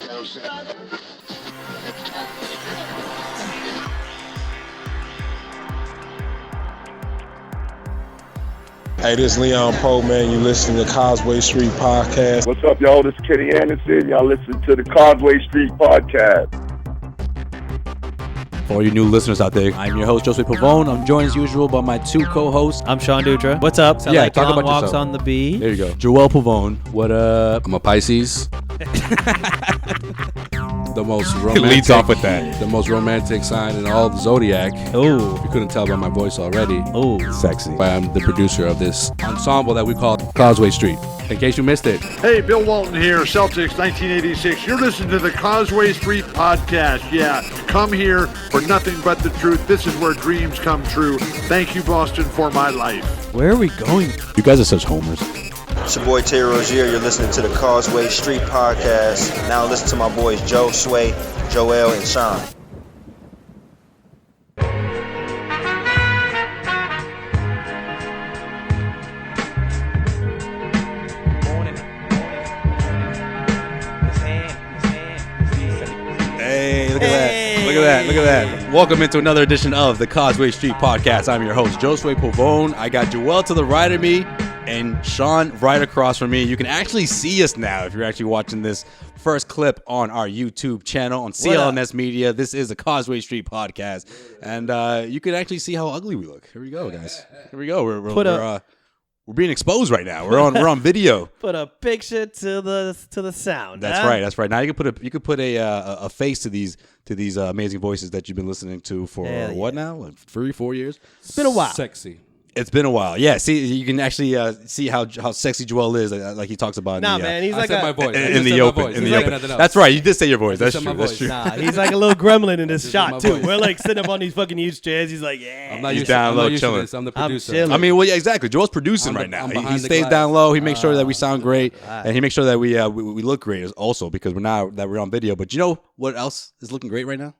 Hey, this is Leon Poe, man. You listening to Causeway Street Podcast. What's up, y'all? This is Kenny Anderson. Y'all listen to the Causeway Street Podcast. For all you new listeners out there, I'm your host, Josue Pavone. I'm joined as usual by my two co-hosts. I'm Sean Dutra. What's up? Yeah, like talk long about walks yourself. on the bee. There you go. Joel Pavone. What up? I'm a Pisces. The most romantic. Leads off with that. The most romantic sign in all the zodiac. Oh. If you couldn't tell by my voice already. Oh. Sexy. I'm the producer of this ensemble that we call Causeway Street. In case you missed it. Hey, Bill Walton here, Celtics 1986. You're listening to the Causeway Street Podcast. Yeah, come here for nothing but the truth. This is where dreams come true. Thank you, Boston, for my life. Where are we going? You guys are such homers. It's your boy Terry Rozier. You're listening to the Causeway Street Podcast. Now listen to my boys Joe, Sway, Joel, and Sean. Hey, look at that. Look at that. Look at that. Welcome into another edition of the Causeway Street Podcast. I'm your host, Josue Pavone. I got Joel to the right of me and Sean right across from me. You can actually see us now if you're actually watching this first clip on our YouTube channel on CLNS Media. This is the Causeway Street Podcast. And you can actually see how ugly we look. Here we go, guys. Here we go. We're being exposed right now. We're on video. Put a picture to the sound. That's right. That's right. Now you can put a face to these amazing voices that you've been listening to for what now? Like 3-4 years? It's been a while. Sexy. It's been a while. Yeah. See, you can actually see how sexy Joel is, like he talks about. Man, he's like my voice. in the open. In the open. That's right. You did say your voice. That's true. That's true. Nah, he's like a little gremlin in this shot my too. voice. We're like sitting up on these fucking huge chairs. He's like, yeah. I'm not He's used down low, I'm not used to chilling. this. I'm the I'm producer. chilling. I mean, well, yeah, exactly. Joel's producing I'm right now. behind He the stays glass. down low. He makes sure that we sound great, and he makes sure that we look great also because we're on video. But you know what else is looking great right now?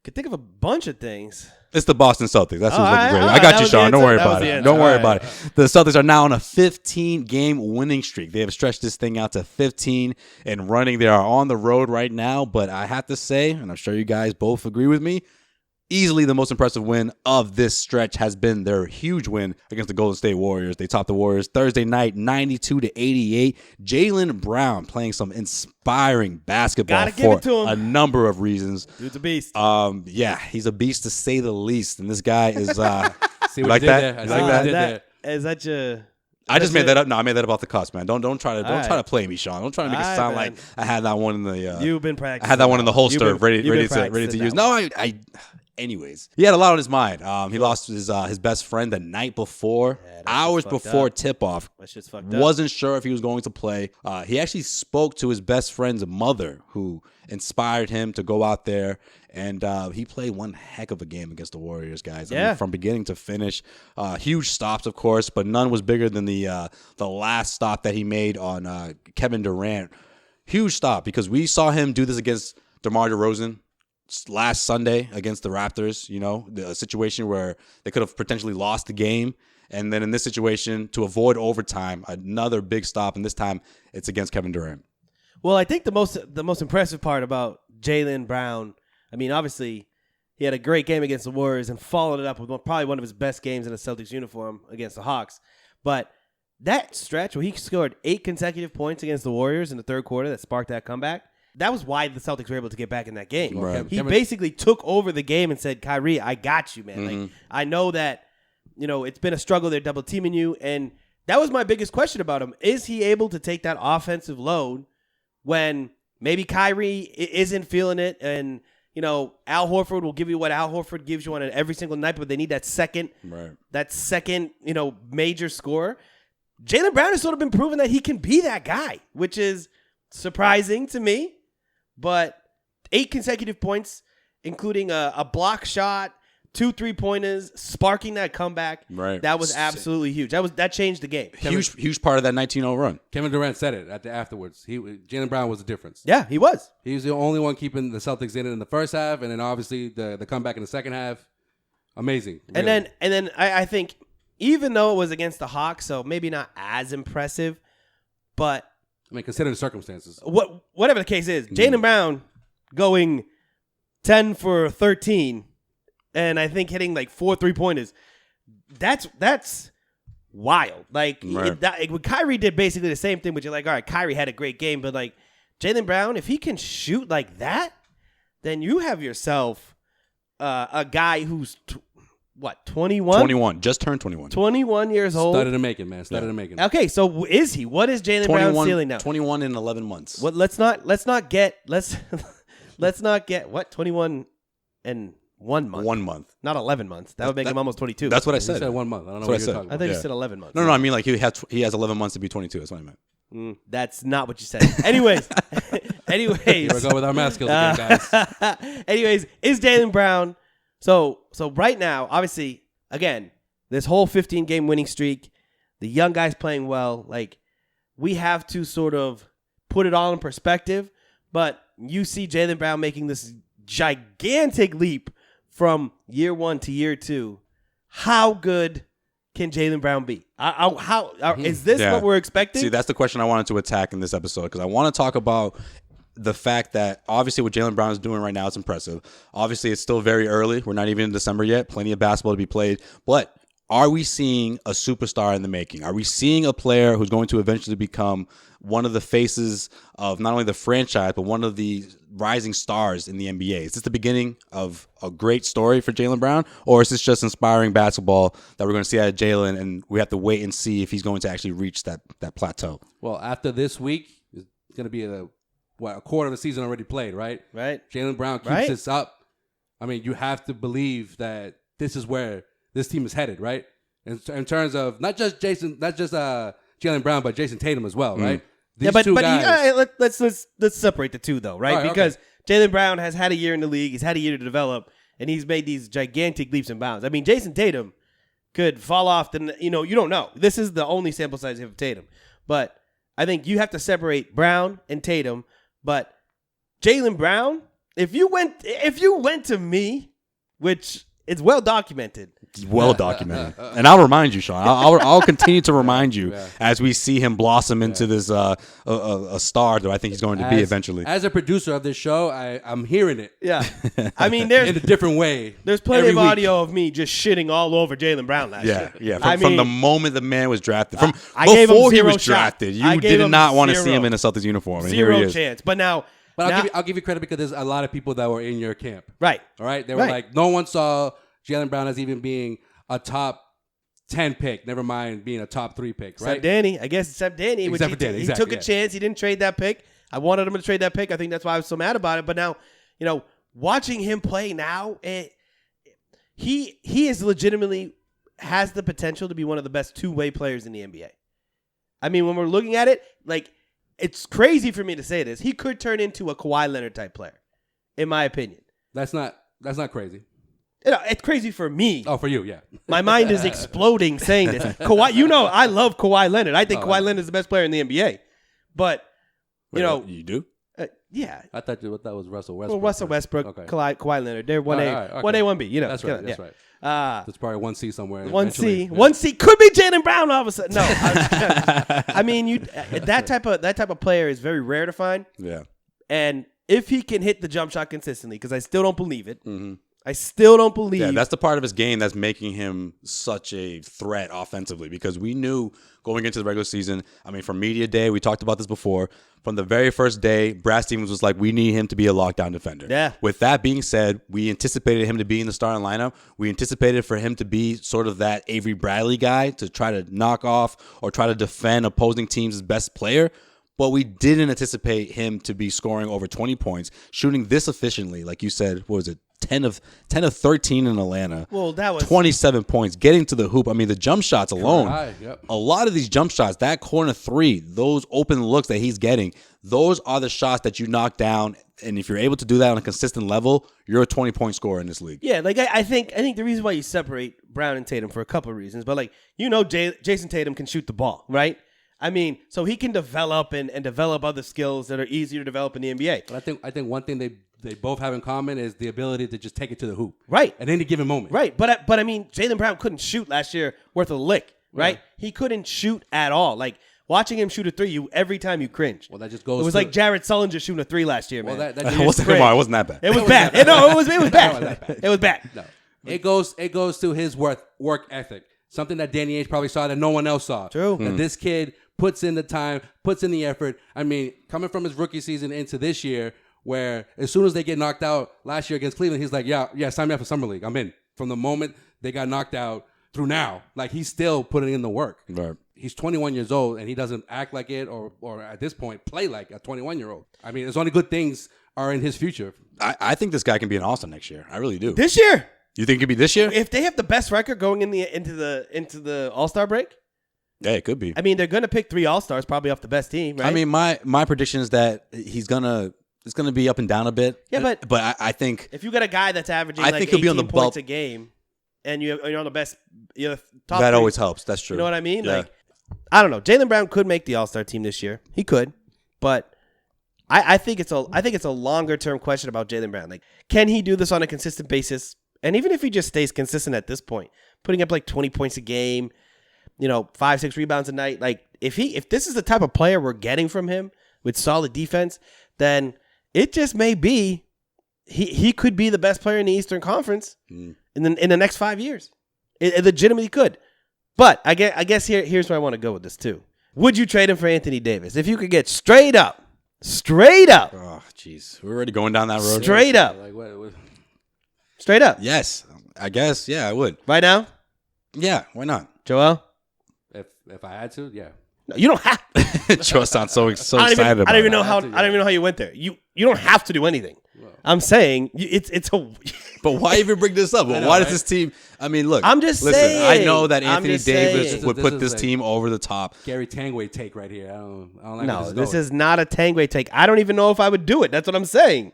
Could think of a bunch of things. It's the Boston Celtics. That's who's looking great. all I right, got that you, was Sean. the Don't worry answer. That about was the it. answer. Don't worry All about it. The Celtics are now on a 15-game winning streak. They have stretched this thing out to 15 and running. They are on the road right now, but I have to say, and I'm sure you guys both agree with me, easily the most impressive win of this stretch has been their huge win against the Golden State Warriors. They topped the Warriors Thursday night 92-88. JAYLEN Brown playing some inspiring basketball for a number of reasons. Dude's a beast. Yeah, he's a beast to say the least. And this guy is See what like he did that? there? Is like that? Is that your... I just made that up. No, I made that up off the cuss, man. Don't try to right. try to play me, Sean. Don't try to make it sound like I had that one in the. You've been practicing. I had that one in the holster, ready to practicing use. that No, I. Anyways, he had a lot on his mind. He lost his best friend the night before, hours before tip-off. That shit's fucked up. Wasn't sure if he was going to play. He actually spoke to his best friend's mother, who inspired him to go out there, and he played one heck of a game against the Warriors, guys. I mean, from beginning to finish. Huge stops, of course, but none was bigger than the last stop that he made on Kevin Durant. Huge stop, because we saw him do this against DeMar DeRozan last Sunday against the Raptors, the situation where they could have potentially lost the game. And then in this situation, to avoid overtime, another big stop, and this time it's against Kevin Durant. Well, I think the most impressive part about JAYLEN Brown, I mean, obviously, he had a great game against the Warriors and followed it up with probably one of his best games in a Celtics uniform against the Hawks. But that stretch where he scored 8 consecutive points against the Warriors in the third quarter that sparked that comeback, that was why the Celtics were able to get back in that game. Right. He basically took over the game and said, Kyrie, I got you, man. Mm-hmm. Like, I know that, it's been a struggle. They're double teaming you. And that was my biggest question about him. Is he able to take that offensive load when maybe Kyrie isn't feeling it? And, Al Horford will give you what Al Horford gives you on every single night, but they need that second, major scorer. JAYLEN Brown has sort of been proving that he can be that guy, which is surprising to me. But 8 consecutive points, including a block shot, 2 3-pointers, sparking that comeback. Right. That was absolutely huge. That changed the game. Huge part of that 19-0 run. Kevin Durant said it afterwards. JAYLEN Brown was the difference. Yeah, he was. He was the only one keeping the Celtics in it in the first half, and then obviously the comeback in the second half. Amazing. Really. And then I think even though it was against the Hawks, so maybe not as impressive, but I mean, considering the circumstances. Whatever the case is, Jaylen Brown going 10 for 13 and I think hitting like 4 3-pointers. That's wild. Like what Kyrie did basically the same thing, which you're like, all right, Kyrie had a great game, but like Jaylen Brown, if he can shoot like that, then you have yourself a guy who's 21? 21, just turned 21. 21 years old. Started to make it, man. Started to make it. Okay, so is he? What is Jaylen Brown's ceiling now? 21 in 11 months. What? Let's not get what? 21 and 1 month. 1 month. Not 11 months. That would make him almost 22. That's what I You said. said 1 month. I don't know That's what you're talking I about. thought you said 11 months. No, I mean like he has 11 months to be 22. That's what I meant. That's not what you said. Anyways. Here we go with our math skills again, guys. Anyways, is Jaylen Brown. So right now, obviously, again, this whole 15-game winning streak, the young guys playing well, like we have to sort of put it all in perspective. But you see Jaylen Brown making this gigantic leap from year 1 to year 2. How good can Jaylen Brown be? Is this what we're expecting? See, that's the question I wanted to attack in this episode because I want to talk about the fact that obviously what Jaylen Brown is doing right now is impressive. Obviously, it's still very early. We're not even in December yet. Plenty of basketball to be played. But are we seeing a superstar in the making? Are we seeing a player who's going to eventually become one of the faces of not only the franchise, but one of the rising stars in the NBA? Is this the beginning of a great story for Jaylen Brown? Or is this just inspiring basketball that we're going to see out of Jaylen, and we have to wait and see if he's going to actually reach that plateau? Well, after this week, it's going to be a quarter of the season already played, right? Right. Jaylen Brown keeps this up. I mean, you have to believe that this is where this team is headed, right? In terms of not just Jaylen Brown, but Jason Tatum as well, right? These two guys. Let's separate the two though, right? Because Jaylen Brown has had a year in the league, he's had a year to develop, and he's made these gigantic leaps and bounds. I mean, Jason Tatum could fall off. You don't know. This is the only sample size of Tatum, but I think you have to separate Brown and Tatum. But Jaylen Brown, if you went to me, which it's well documented. Well documented. And I'll remind you, Sean. I'll continue to remind you as we see him blossom into this a star that I think he's going to be eventually. As a producer of this show, I'm hearing it. Yeah. I mean, there's in a different way. There's plenty of audio of me just shitting all over Jaylen Brown last year. Yeah. From the moment the man was drafted, from I gave him before he zero was drafted, shot. you did not want to see him in a Celtics uniform. And zero here he is. chance. But now. But I'll give you credit because there's a lot of people that were in your camp. Right. All right. They were like, no one saw Jaylen Brown as even being a top 10 pick, never mind being a top 3 pick, right? Except Danny. I guess except Danny. He took a chance. He didn't trade that pick. I wanted him to trade that pick. I think that's why I was so mad about it. But now, watching him play now, he is legitimately has the potential to be one of the best two-way players in the NBA. I mean, when we're looking at it, like, it's crazy for me to say this. He could turn into a Kawhi Leonard type player, in my opinion. That's not crazy. It's crazy for me. Oh, for you, yeah. My mind is exploding saying this. Kawhi, I love Kawhi Leonard. I think Kawhi Leonard is the best player in the NBA. But, you do? Yeah. I thought that was Russell Westbrook. Well, Russell Westbrook, okay. Kawhi Leonard. They're 1A, 1B. That's right. That's right. There's probably 1C somewhere. 1C. 1C could be Jaylen Brown all of a sudden. No. I mean, that type of player is very rare to find. Yeah. And if he can hit the jump shot consistently, because I still don't believe it. Mm-hmm. I still don't believe. Yeah, that's the part of his game that's making him such a threat offensively, because we knew going into the regular season, I mean, from media day, we talked about this before, from the very first day, Brad Stevens was like, we need him to be a lockdown defender. Yeah. With that being said, we anticipated him to be in the starting lineup. We anticipated for him to be sort of that Avery Bradley guy to try to knock off or try to defend opposing teams' best player. But we didn't anticipate him to be scoring over 20 points, shooting this efficiently. Like you said, what was it? 10 of 13 in Atlanta. Well, that was 27 points, getting to the hoop. I mean, the jump shots alone. Yep. A lot of these jump shots, that corner three, those open looks that he's getting, those are the shots that you knock down. And if you're able to do that on a consistent level, you're a 20-point scorer in this league. Yeah, like I think the reason why you separate Brown and Tatum for a couple of reasons, but like Jason Tatum can shoot the ball, right? I mean, so he can develop and develop other skills that are easier to develop in the NBA. But I think one thing they both have in common is the ability to just take it to the hoop. Right. At any given moment. Right. But I mean, Jaylen Brown couldn't shoot last year worth a lick, right? He couldn't shoot at all. Like, Watching him shoot a three, every time you cringe. Well, that just goes. It was like Jared Sullinger shooting a three last year, man. Well, that It wasn't that bad. It was bad. No, it was bad. It was bad. No, it goes to his work ethic. Something that Danny Ainge probably saw that no one else saw. True. That this kid puts in the time, puts in the effort. I mean, coming from his rookie season into this year, where as soon as they get knocked out last year against Cleveland, he's like, yeah, sign me up for Summer League. I'm in. From the moment they got knocked out through now, like he's still putting in the work. Right. He's 21 years old and he doesn't act like it or at this point play like a 21-year-old. I mean, there's only good things are in his future. I think this guy can be an All-Star next year. I really do. This year. You think it could be this year? If they have the best record going into the All-Star break, Yeah, it could be. I mean, they're going to pick 3 All-Stars probably off the best team, right? I mean, my prediction is that it's gonna be up and down a bit. Yeah, but I think if you got a guy that's averaging I like think he'll 18 be on the points bump. a game, and you're on the best, you're the top that 3, always helps. That's true. You know what I mean? Yeah. Like, I don't know. Jaylen Brown could make the All-Star team this year. He could, but I think it's a longer term question about Jaylen Brown. Like, can he do this on a consistent basis? And even if he just stays consistent at this point, putting up like 20 points a game, 5-6 rebounds a night, like if this is the type of player we're getting from him with solid defense, then it just may be he could be the best player in the Eastern Conference in the next 5 years. It legitimately could. But I guess here's where I want to go with this too. Would you trade him for Anthony Davis if you could get straight up? Oh, jeez, we're already going down that road. Straight up. Like what? Straight up. Yes, I guess. Yeah, I would. Right now? Yeah, why not? Joel? If I had to, yeah. No, you don't have. Joe sounds so excited I about don't even it. know how. I don't even know how you went there. You don't have to do anything. I'm saying it's a. But why even bring this up? Why does this team? I mean, look. I'm just listen, saying. I know that I'm Anthony just Davis saying. would This put is this like team over the top. Gary Tangway take right here. I don't like No, where this going. is not a Tangway take. I don't even know if I would do it. That's what I'm saying.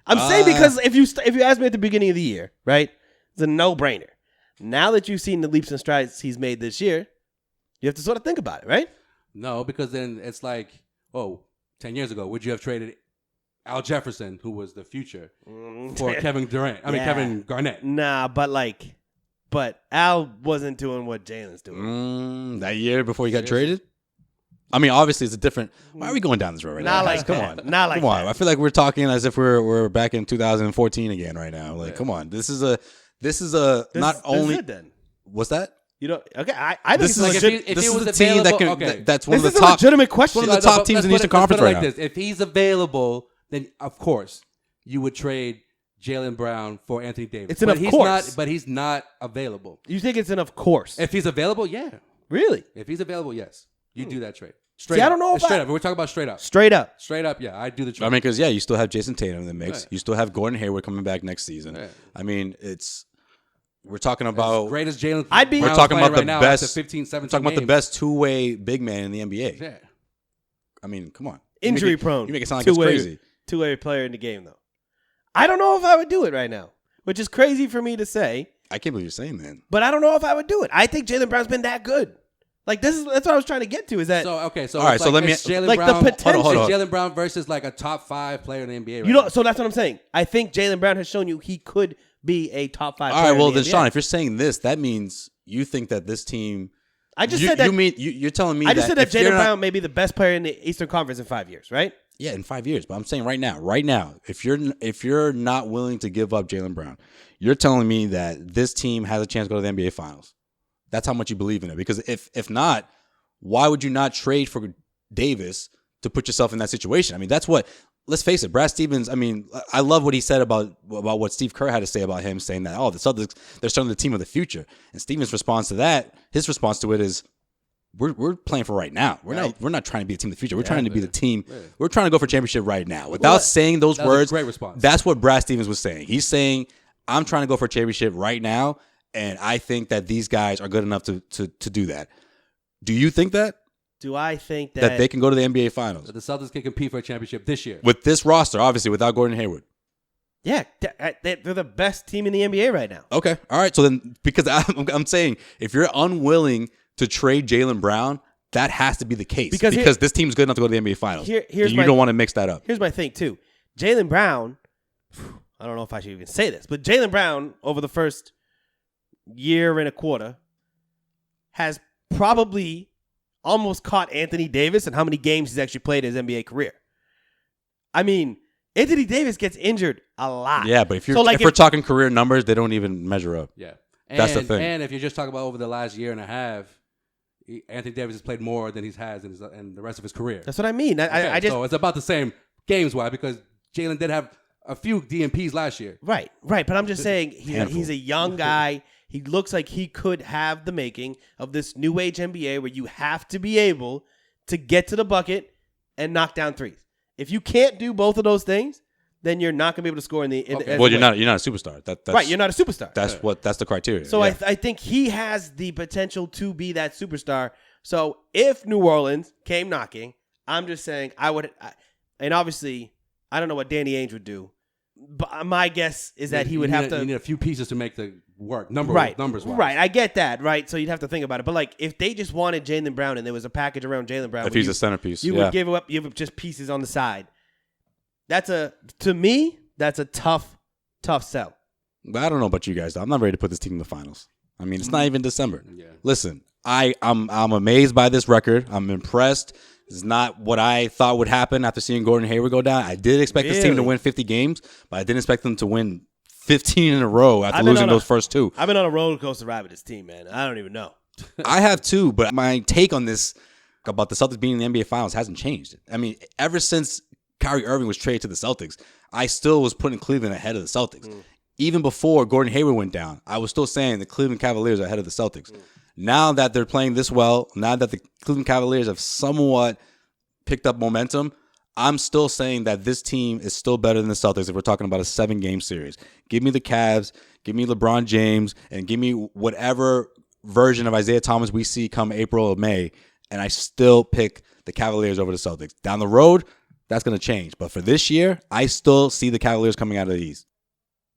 I'm saying because if you asked me at the beginning of the year, right, it's a no-brainer. Now that you've seen the leaps and strides he's made this year, you have to sort of think about it, right? No, because then it's like, 10 years ago, would you have traded Al Jefferson, who was the future, for Kevin Durant? I mean, Kevin Garnett. Nah, but Al wasn't doing what Jalen's doing. That year before he got traded? I mean, obviously it's a different. Why are we going down this road right now? Not like Come that. on. Not like Come on. that. I feel like we're talking as if we're back in 2014 again right now. Like, come on. This is not only. This is it then. What's that? You know, okay. I think This it's is legit. if this he is was the team that available- can. okay. That's one This of is the a top. legitimate question. One of the top teams in the Eastern Conference right now. If he's available, then of course you would trade Jaylen Brown for Anthony Davis. It's an of course. But he's not available. You think it's an of course? If he's available, yeah. Really? If he's available, yes. You do that trade. See, I don't know if straight up. We're talking about straight up. Straight up. Straight up, yeah. I do the trade. I mean, because you still have Jason Tatum in the mix. Right. You still have Gordon Hayward coming back next season. Right. I mean, we're talking about great as Jalen. We're talking about the now best. after 15, 17 We're talking about the games. best two-way big man in the NBA. Yeah. I mean, come on. Injury prone. You make it sound like it's crazy. Two-way player in the game, though. I don't know if I would do it right now, which is crazy for me to say. I can't believe you're saying that. But I don't know if I would do it. I think Jaylen Brown's been that good. Like that's what I was trying to get to. Is that So okay? So All right, it's so let me- it's Jaylen like the Brown. potential- Hold on. Jaylen Brown versus like a top 5 player in the NBA. Right you know? now. So that's what I'm saying. I think Jaylen Brown has shown you he could be a top 5. All player right, well in the then, NBA. Sean, if you're saying this, that means you think that this team. I just said that. You mean you're telling me? I just said that if you're Jaylen not- Brown may be the best player in the Eastern Conference in 5 years, right? Yeah, in 5 years. But I'm saying right now, if you're not willing to give up Jaylen Brown, you're telling me that this team has a chance to go to the NBA Finals. That's how much you believe in it. Because if not, why would you not trade for Davis to put yourself in that situation? I mean, that's what. Let's face it, Brad Stevens. I mean, I love what he said about what Steve Kerr had to say about him, saying that the Celtics, they're starting the team of the future. And Stevens' response to that, his response to it is, we're playing for right now. We're not trying to be the team of the future. We're trying to be the team. We're trying to go for championship right now. Without saying those words, great response. That's what Brad Stevens was saying. He's saying, I'm trying to go for a championship right now, and I think that these guys are good enough to do that. Do you think that? Do I think That they can go to the NBA Finals? the Celtics can compete for a championship this year. With this roster, obviously, without Gordon Hayward. Yeah, they're the best team in the NBA right now. Okay. All right. So then, because I'm saying, if you're unwilling to trade Jaylen Brown, that has to be the case. Because this team's good enough to go to the NBA Finals. Here's you don't want to mix that up. Here's my thing, too. Jaylen Brown, I don't know if I should even say this, but Jaylen Brown, over the first year and a quarter, has probably almost caught Anthony Davis and how many games he's actually played in his NBA career. I mean, Anthony Davis gets injured a lot. Yeah, but if we're talking career numbers, they don't even measure up. Yeah. That's the thing. And if you're just talking about over the last year and a half, Anthony Davis has played more than he has in the rest of his career. That's what I mean. So it's about the same games-wise because Jaylen did have a few DNPs last year. Right. But I'm just saying he's a young guy. He looks like he could have the making of this new age NBA where you have to be able to get to the bucket and knock down threes. If you can't do both of those things, then you're not going to be able to score in the. Well, you're not a superstar. That's right. You're not a superstar. That's the criteria. So I think he has the potential to be that superstar. So if New Orleans came knocking, I'm just saying I would, and obviously I don't know what Danny Ainge would do, but my guess is that he would have to. You need a few pieces to make the work. Numbers wise. Right. I get that. Right. So you'd have to think about it. But like if they just wanted Jaylen Brown and there was a package around Jaylen Brown, if he's a centerpiece, you would give up just pieces on the side. To me, that's a tough sell. But I don't know about you guys, though. I'm not ready to put this team in the finals. I mean, it's not even December. Yeah. Listen, I'm amazed by this record. I'm impressed. It's not what I thought would happen after seeing Gordon Hayward go down. I did expect this team to win 50 games, but I didn't expect them to win 15 in a row after losing those first 2. I've been on a roller coaster ride with this team, man. I don't even know. I have too, but my take on this about the Celtics being in the NBA Finals hasn't changed. I mean, ever since Kyrie Irving was traded to the Celtics, I still was putting Cleveland ahead of the Celtics. Even before Gordon Hayward went down, I was still saying the Cleveland Cavaliers are ahead of the Celtics. Now that they're playing this well, now that the Cleveland Cavaliers have somewhat picked up momentum, I'm still saying that this team is still better than the Celtics if we're talking about a 7-game series. Give me the Cavs, give me LeBron James, and give me whatever version of Isaiah Thomas we see come April or May, and I still pick the Cavaliers over the Celtics. Down the road, that's going to change. But for this year, I still see the Cavaliers coming out of the East.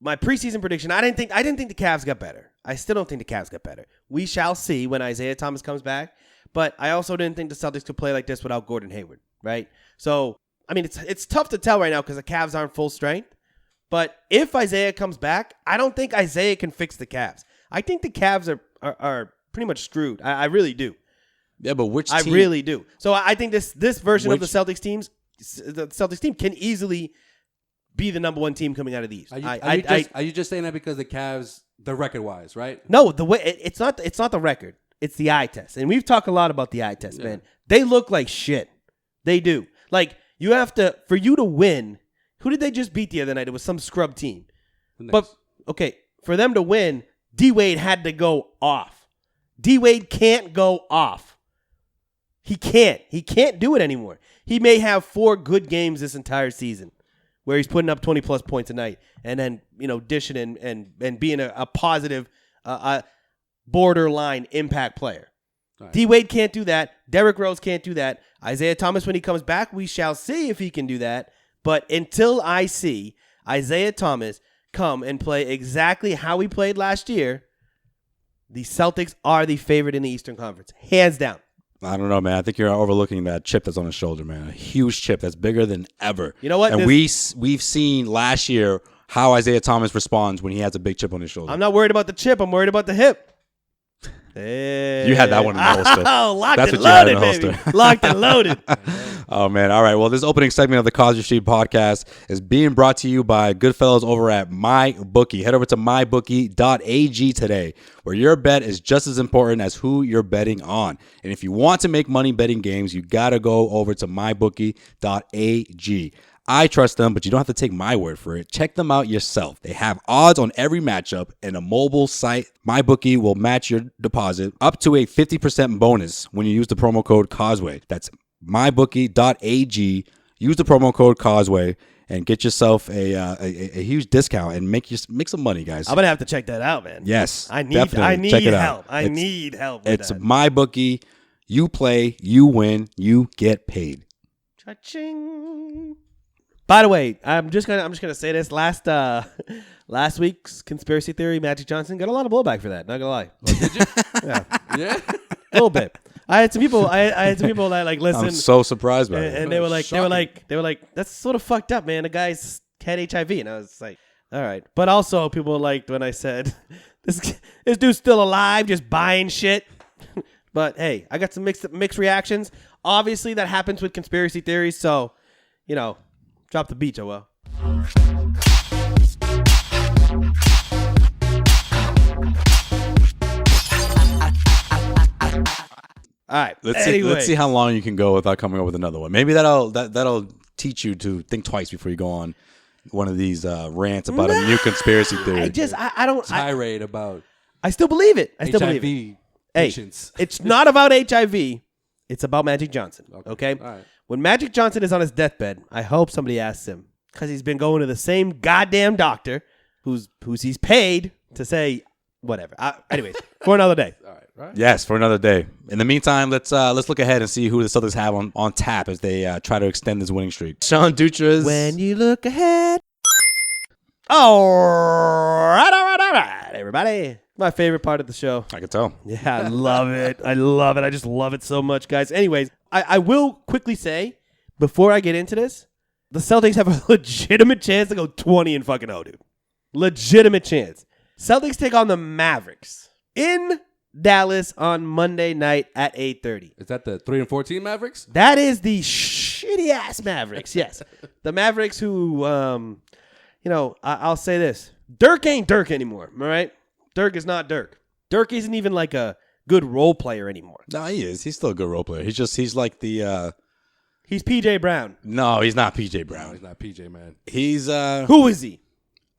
My preseason prediction, I didn't think the Cavs got better. I still don't think the Cavs got better. We shall see when Isaiah Thomas comes back. But I also didn't think the Celtics could play like this without Gordon Hayward, right? So, I mean, it's tough to tell right now because the Cavs aren't full strength. But if Isaiah comes back, I don't think Isaiah can fix the Cavs. I think the Cavs are pretty much screwed. I really do. Yeah, but which team? I really do. So I think this version of the Celtics team can easily be the number 1 team coming out of the East. Are you just saying that because the Cavs, the record-wise, right? No, the way it's not the record. It's the eye test. And we've talked a lot about the eye test, man. They look like shit. They do. Like, you have to, for you to win, who did they just beat the other night? It was some scrub team. But, okay, for them to win, D-Wade had to go off. D-Wade can't go off. He can't. He can't do it anymore. He may have 4 good games this entire season where he's putting up 20-plus points a night and then, dishing and being a positive borderline impact player. Right. D-Wade can't do that. Derrick Rose can't do that. Isaiah Thomas, when he comes back, we shall see if he can do that. But until I see Isaiah Thomas come and play exactly how he played last year, the Celtics are the favorite in the Eastern Conference. Hands down. I don't know, man. I think you're overlooking that chip that's on his shoulder, man. A huge chip that's bigger than ever. You know what? And we've seen last year how Isaiah Thomas responds when he has a big chip on his shoulder. I'm not worried about the chip. I'm worried about the hip. Hey. You had that one in the holster. Oh, locked and loaded, baby. Locked and loaded. Oh, man. All right. Well, this opening segment of the Causeway Street Podcast is being brought to you by Goodfellas over at MyBookie. Head over to mybookie.ag today, where your bet is just as important as who you're betting on. And if you want to make money betting games, you got to go over to mybookie.ag. I trust them, but you don't have to take my word for it. Check them out yourself. They have odds on every matchup and a mobile site. MyBookie will match your deposit up to a 50% bonus when you use the promo code Causeway. That's mybookie.ag. Use the promo code Causeway and get yourself a huge discount and make some money, guys. I'm gonna have to check that out, man. Yes, I need help. I need help. It's MyBookie. You play, you win, you get paid. Cha-ching. By the way, I'm just gonna say this. Last week's conspiracy theory, Magic Johnson got a lot of blowback for that. Not gonna lie. Oh, did you? Yeah, a little bit. I had some people that like listen. I'm so surprised by it. And they were like, that's sort of fucked up, man. The guy's had HIV, and I was like, all right. But also, people liked when I said, this dude's still alive, just buying shit. But hey, I got some mixed reactions. Obviously, that happens with conspiracy theories. So, drop the beat, Joel. All right. Let's see how long you can go without coming up with another one. Maybe that'll teach you to think twice before you go on one of these rants about a new conspiracy theory. I don't tirade about. I still believe it. HIV patients. Hey, it's not about HIV. It's about Magic Johnson. Okay. All right. When Magic Johnson is on his deathbed, I hope somebody asks him, because he's been going to the same goddamn doctor who's he's paid to say whatever. Anyways, for another day. All right. Right. Yes, for another day. In the meantime, let's look ahead and see who the Celtics have on tap as they try to extend this winning streak. Sean Dutra's. When you look ahead. All right, everybody. My favorite part of the show. I can tell. Yeah, I love it. I just love it so much, guys. Anyways, I will quickly say, before I get into this, the Celtics have a legitimate chance to go 20-0, dude. Legitimate chance. Celtics take on the Mavericks in Dallas on Monday night at 8:30. Is that the 3-14 Mavericks? That is the shitty ass Mavericks. Yes, the Mavericks who, I'll say this: Dirk ain't Dirk anymore. All right, Dirk is not Dirk. Dirk isn't even like a good role player anymore. No, he is. He's still a good role player. He's like the. He's PJ Brown. No, he's not PJ Brown. No, he's not PJ, man. He's who is he?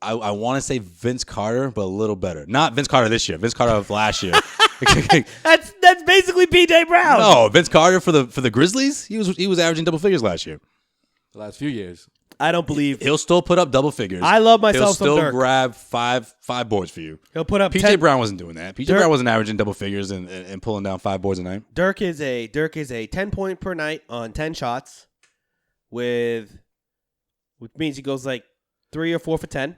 I want to say Vince Carter, but a little better. Not Vince Carter this year. Vince Carter of last year. That's basically PJ Brown. No, Vince Carter for the Grizzlies. He was averaging double figures last year. The last few years. I don't believe he'll still put up double figures. I love myself He'll still some Dirk. grab five boards for you. He'll put up PJ 10. Brown wasn't doing that. PJ Brown wasn't averaging double figures and pulling down 5 boards a night. Dirk is a 10-point per night on 10 shots, which means he goes like 3 or 4 for 10.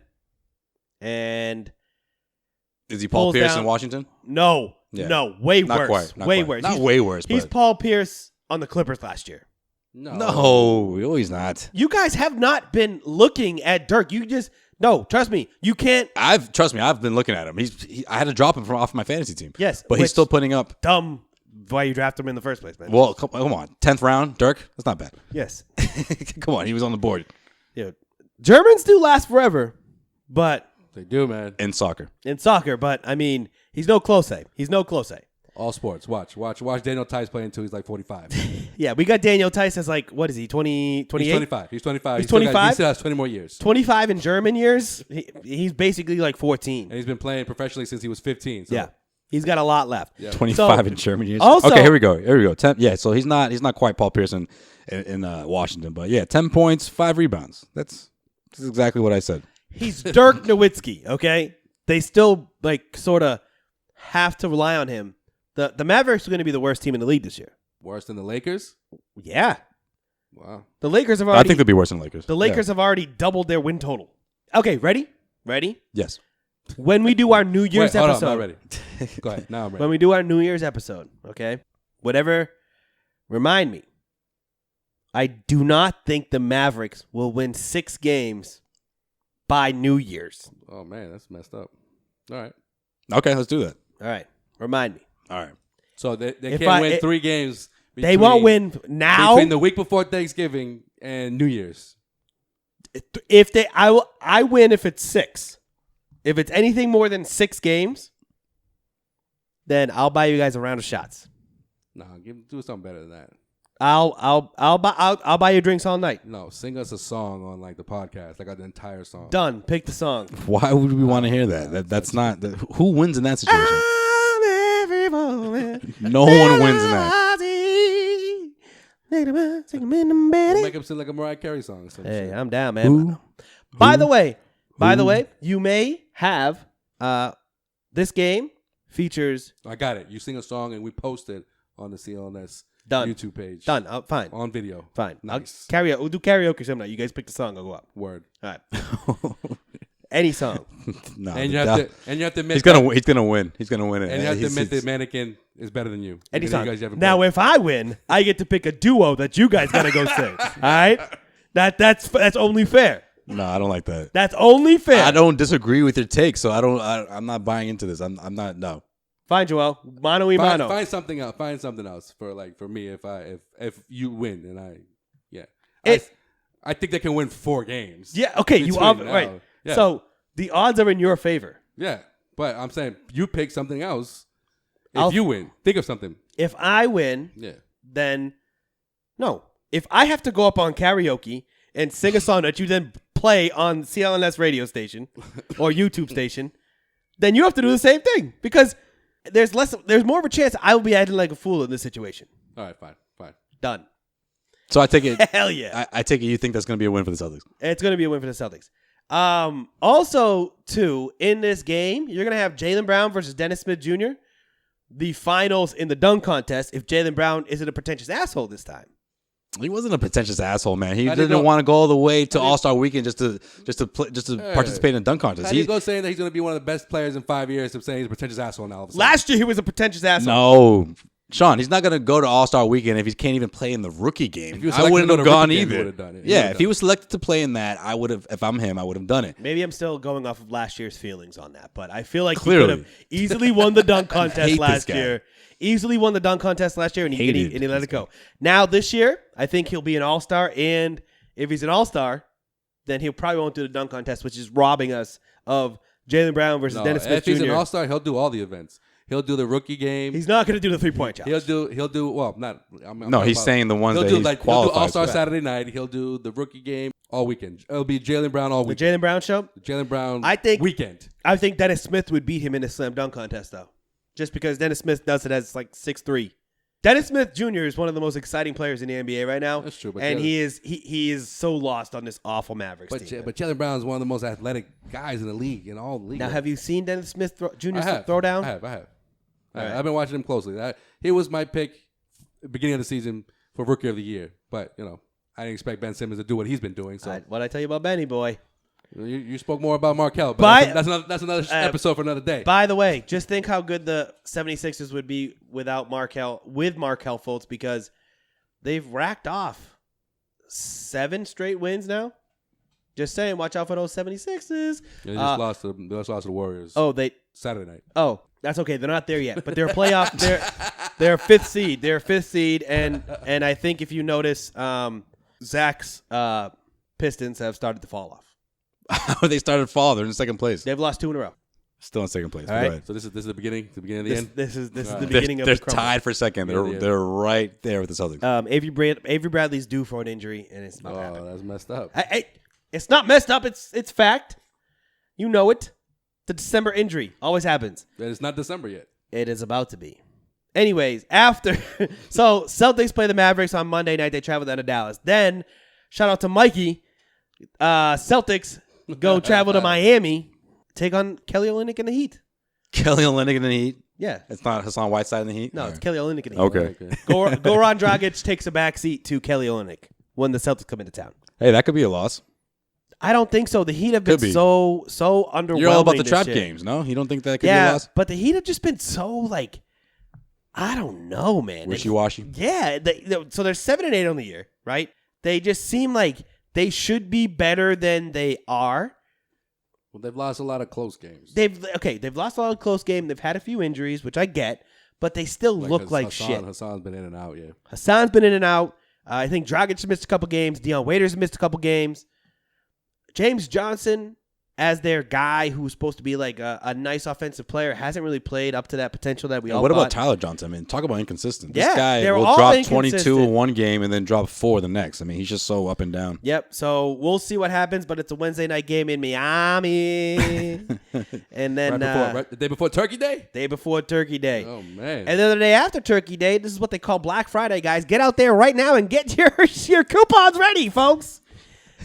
And is he Paul Pierce down. in Washington? No, Yeah. no, way Not worse. quite, not way quite. worse. Not way worse. He's But Paul Pierce on the Clippers last year. no, he's not. You guys have not been looking at Dirk. Trust me, you can't. I've been looking at him. I had to drop him off my fantasy team. Yes, but he's still putting up. Dumb. Why you draft him in the first place, man? Well, come on, 10th round, Dirk. That's not bad. Yes. Come on, he was on the board. Yeah. Germans do last forever, but They do, man. In soccer. But I mean, he's no close. He's no close. All sports. Watch Daniel Tice play until he's like 45. Yeah, we got Daniel Tice as like, what is he, 28? He's 25. He's 25. He's 25? He still has 20 more years. 25 in German years? He's basically like 14. And he's been playing professionally since he was 15. So. Yeah. He's got a lot left. Yeah. 25 in German years. Also, okay, here we go. 10, yeah, so he's not quite Paul Pierce in Washington, but yeah, 10 points, 5 rebounds. That's exactly what I said. He's Dirk Nowitzki, okay? They still like sort of have to rely on him. The Mavericks are going to be the worst team in the league this year. Worse than the Lakers? Yeah. Wow. The Lakers have already. I think they'll be worse than the Lakers. The Lakers have already doubled their win total. Okay, ready? Yes. When we do our New Year's Wait, hold episode. on, I'm not ready. Go ahead. Now I'm ready. When we do our New Year's episode, okay? Whatever, remind me. I do not think the Mavericks will win 6 games by New Year's. Oh, man, that's messed up. All right. Okay, let's do that. All right. Remind me. All right. So they can't win 3 games. They won't win now. Between the week before Thanksgiving and New Year's. I win if it's 6. If it's anything more than 6 games, then I'll buy you guys a round of shots. Nah, do something better than that. I'll buy you drinks all night. No, sing us a song on like the podcast, like the entire song. Done. Pick the song. Why would we want to hear that? That's not. Who wins in that situation? Every moment. No one wins in that. We'll make him sing like a Mariah Carey song. Hey, I'm down, man. By the way, you may have this game features. I got it. You sing a song and we post it on the CLNS Done. YouTube page. Done. Fine. On video. Fine. Nice. We'll do karaoke some night. You guys pick the song. I'll go up. Word. All right. Any song. No, And you have to admit he's gonna win. He's gonna win it. And you have to admit that Mannequin is better than you. Any You song. guys haven't Now, played. if I win, I get to pick a duo that you guys gotta go sing. All right. That's only fair. No, I don't like that. That's only fair. I don't disagree with your take, so I'm not buying into this. I'm not. No. Fine, Joel. Mano y mano. Find something else. Find something else for me if you win and I think they can win 4 games. Yeah. Okay. Right. Yeah. So the odds are in your favor. Yeah, but I'm saying you pick something else. If you win, think of something. If I win, then no. If I have to go up on karaoke and sing a song that you then play on CLNS radio station or YouTube station, then you have to do the same thing because there's more of a chance I will be acting like a fool in this situation. All right, fine. Done. So I take it. Hell yeah. I take it you think that's going to be a win for the Celtics. It's going to be a win for the Celtics. Also, too, in this game, you're going to have Jaylen Brown versus Dennis Smith Jr., the finals in the dunk contest if Jaylen Brown isn't a pretentious asshole this time. He wasn't a pretentious asshole, man. He didn't want to go all the way to All-Star Weekend just to participate in a dunk contest. How do you go saying that he's going to be one of the best players in 5 years and saying he's a pretentious asshole now? All of a sudden? Last year, he was a pretentious asshole. No. Sean, he's not going to go to All-Star Weekend if he can't even play in the rookie game. I wouldn't have gone either. Yeah, if he was selected to play in that, I would have. If I'm him, I would have done it. Maybe I'm still going off of last year's feelings on that, but I feel like he could have easily won the dunk contest last year. Easily won the dunk contest last year, and he let it go. Now this year, I think he'll be an All-Star, and if he's an All-Star, then he probably won't do the dunk contest, which is robbing us of Jaylen Brown versus Dennis Smith Jr. If he's an All-Star, he'll do all the events. He'll do the rookie game. He's not going to do the 3-point challenge. He'll do. Well, not. No, he's saying the ones that he's qualified. He'll do All-Star Saturday night. He'll do the rookie game all weekend. It'll be Jaylen Brown all weekend. The Jaylen Brown show. The Jaylen Brown. Weekend. I think Dennis Smith would beat him in a slam dunk contest though, just because Dennis Smith does it as like 6'3". Dennis Smith Jr. is one of the most exciting players in the NBA right now. That's true, and he is so lost on this awful Mavericks team. But Jaylen Brown is one of the most athletic guys in the league, in all the league. Now, have you seen Dennis Smith Jr. throw down? I have. I've been watching him closely. He was my pick beginning of the season for Rookie of the Year. But, I didn't expect Ben Simmons to do what he's been doing. So what'd I tell you about Benny, boy? You spoke more about Markelle, but that's another episode for another day. By the way, just think how good the 76ers would be without Markelle Fultz, because they've racked off 7 straight wins now. Just saying, watch out for those 76ers. They just lost to the Warriors. Saturday night. Oh, that's okay. They're not there yet, but they're playoff. They're 5th seed. They're 5th seed, and I think if you notice, Zach's Pistons have started to fall off. They started to fall. They're in second place. They've lost 2 in a row. Still in second place. All right. So this is the beginning. The beginning of the end. This is the beginning of the crumble. They're tied for second. They're right there with the Celtics. Avery Bradley's due for an injury, and it's not happening. That's messed up. It's not messed up. It's fact. You know it. The December injury always happens. It's not December yet. It is about to be. Anyways, so Celtics play the Mavericks on Monday night. They travel down to Dallas. Then, shout out to Mikey. Celtics go travel to Miami, take on Kelly Olynyk in the Heat. Kelly Olynyk in the Heat? Yeah. It's not Hassan Whiteside in the Heat? No, it's Kelly Olynyk in the Heat. Okay. Goran Dragic takes a back seat to Kelly Olynyk when the Celtics come into town. Hey, that could be a loss. I don't think so. The Heat have been so underwhelming. You're all about the trap games, no? You don't think that could be a loss? But the Heat have just been so, I don't know, man. Wishy-washy? Yeah. So they're 7-8 on the year, right? They just seem like they should be better than they are. Well, they've lost a lot of close games. They've lost a lot of close games. They've had a few injuries, which I get, but they still look like shit. Hassan's been in and out, yeah. Hassan's been in and out. I think Dragic missed a couple games. Dion Waiters missed a couple games. James Johnson, as their guy who's supposed to be like a nice offensive player, hasn't really played up to that potential that we all thought. What about Tyler Johnson? I mean, talk about inconsistent. This guy will drop 22 in one game and then drop 4 the next. I mean, he's just so up and down. Yep. So we'll see what happens, but it's a Wednesday night game in Miami. And then the day before Turkey Day? Day before Turkey Day. Oh, man. And then the day after Turkey Day, this is what they call Black Friday, guys. Get out there right now and get your coupons ready, folks.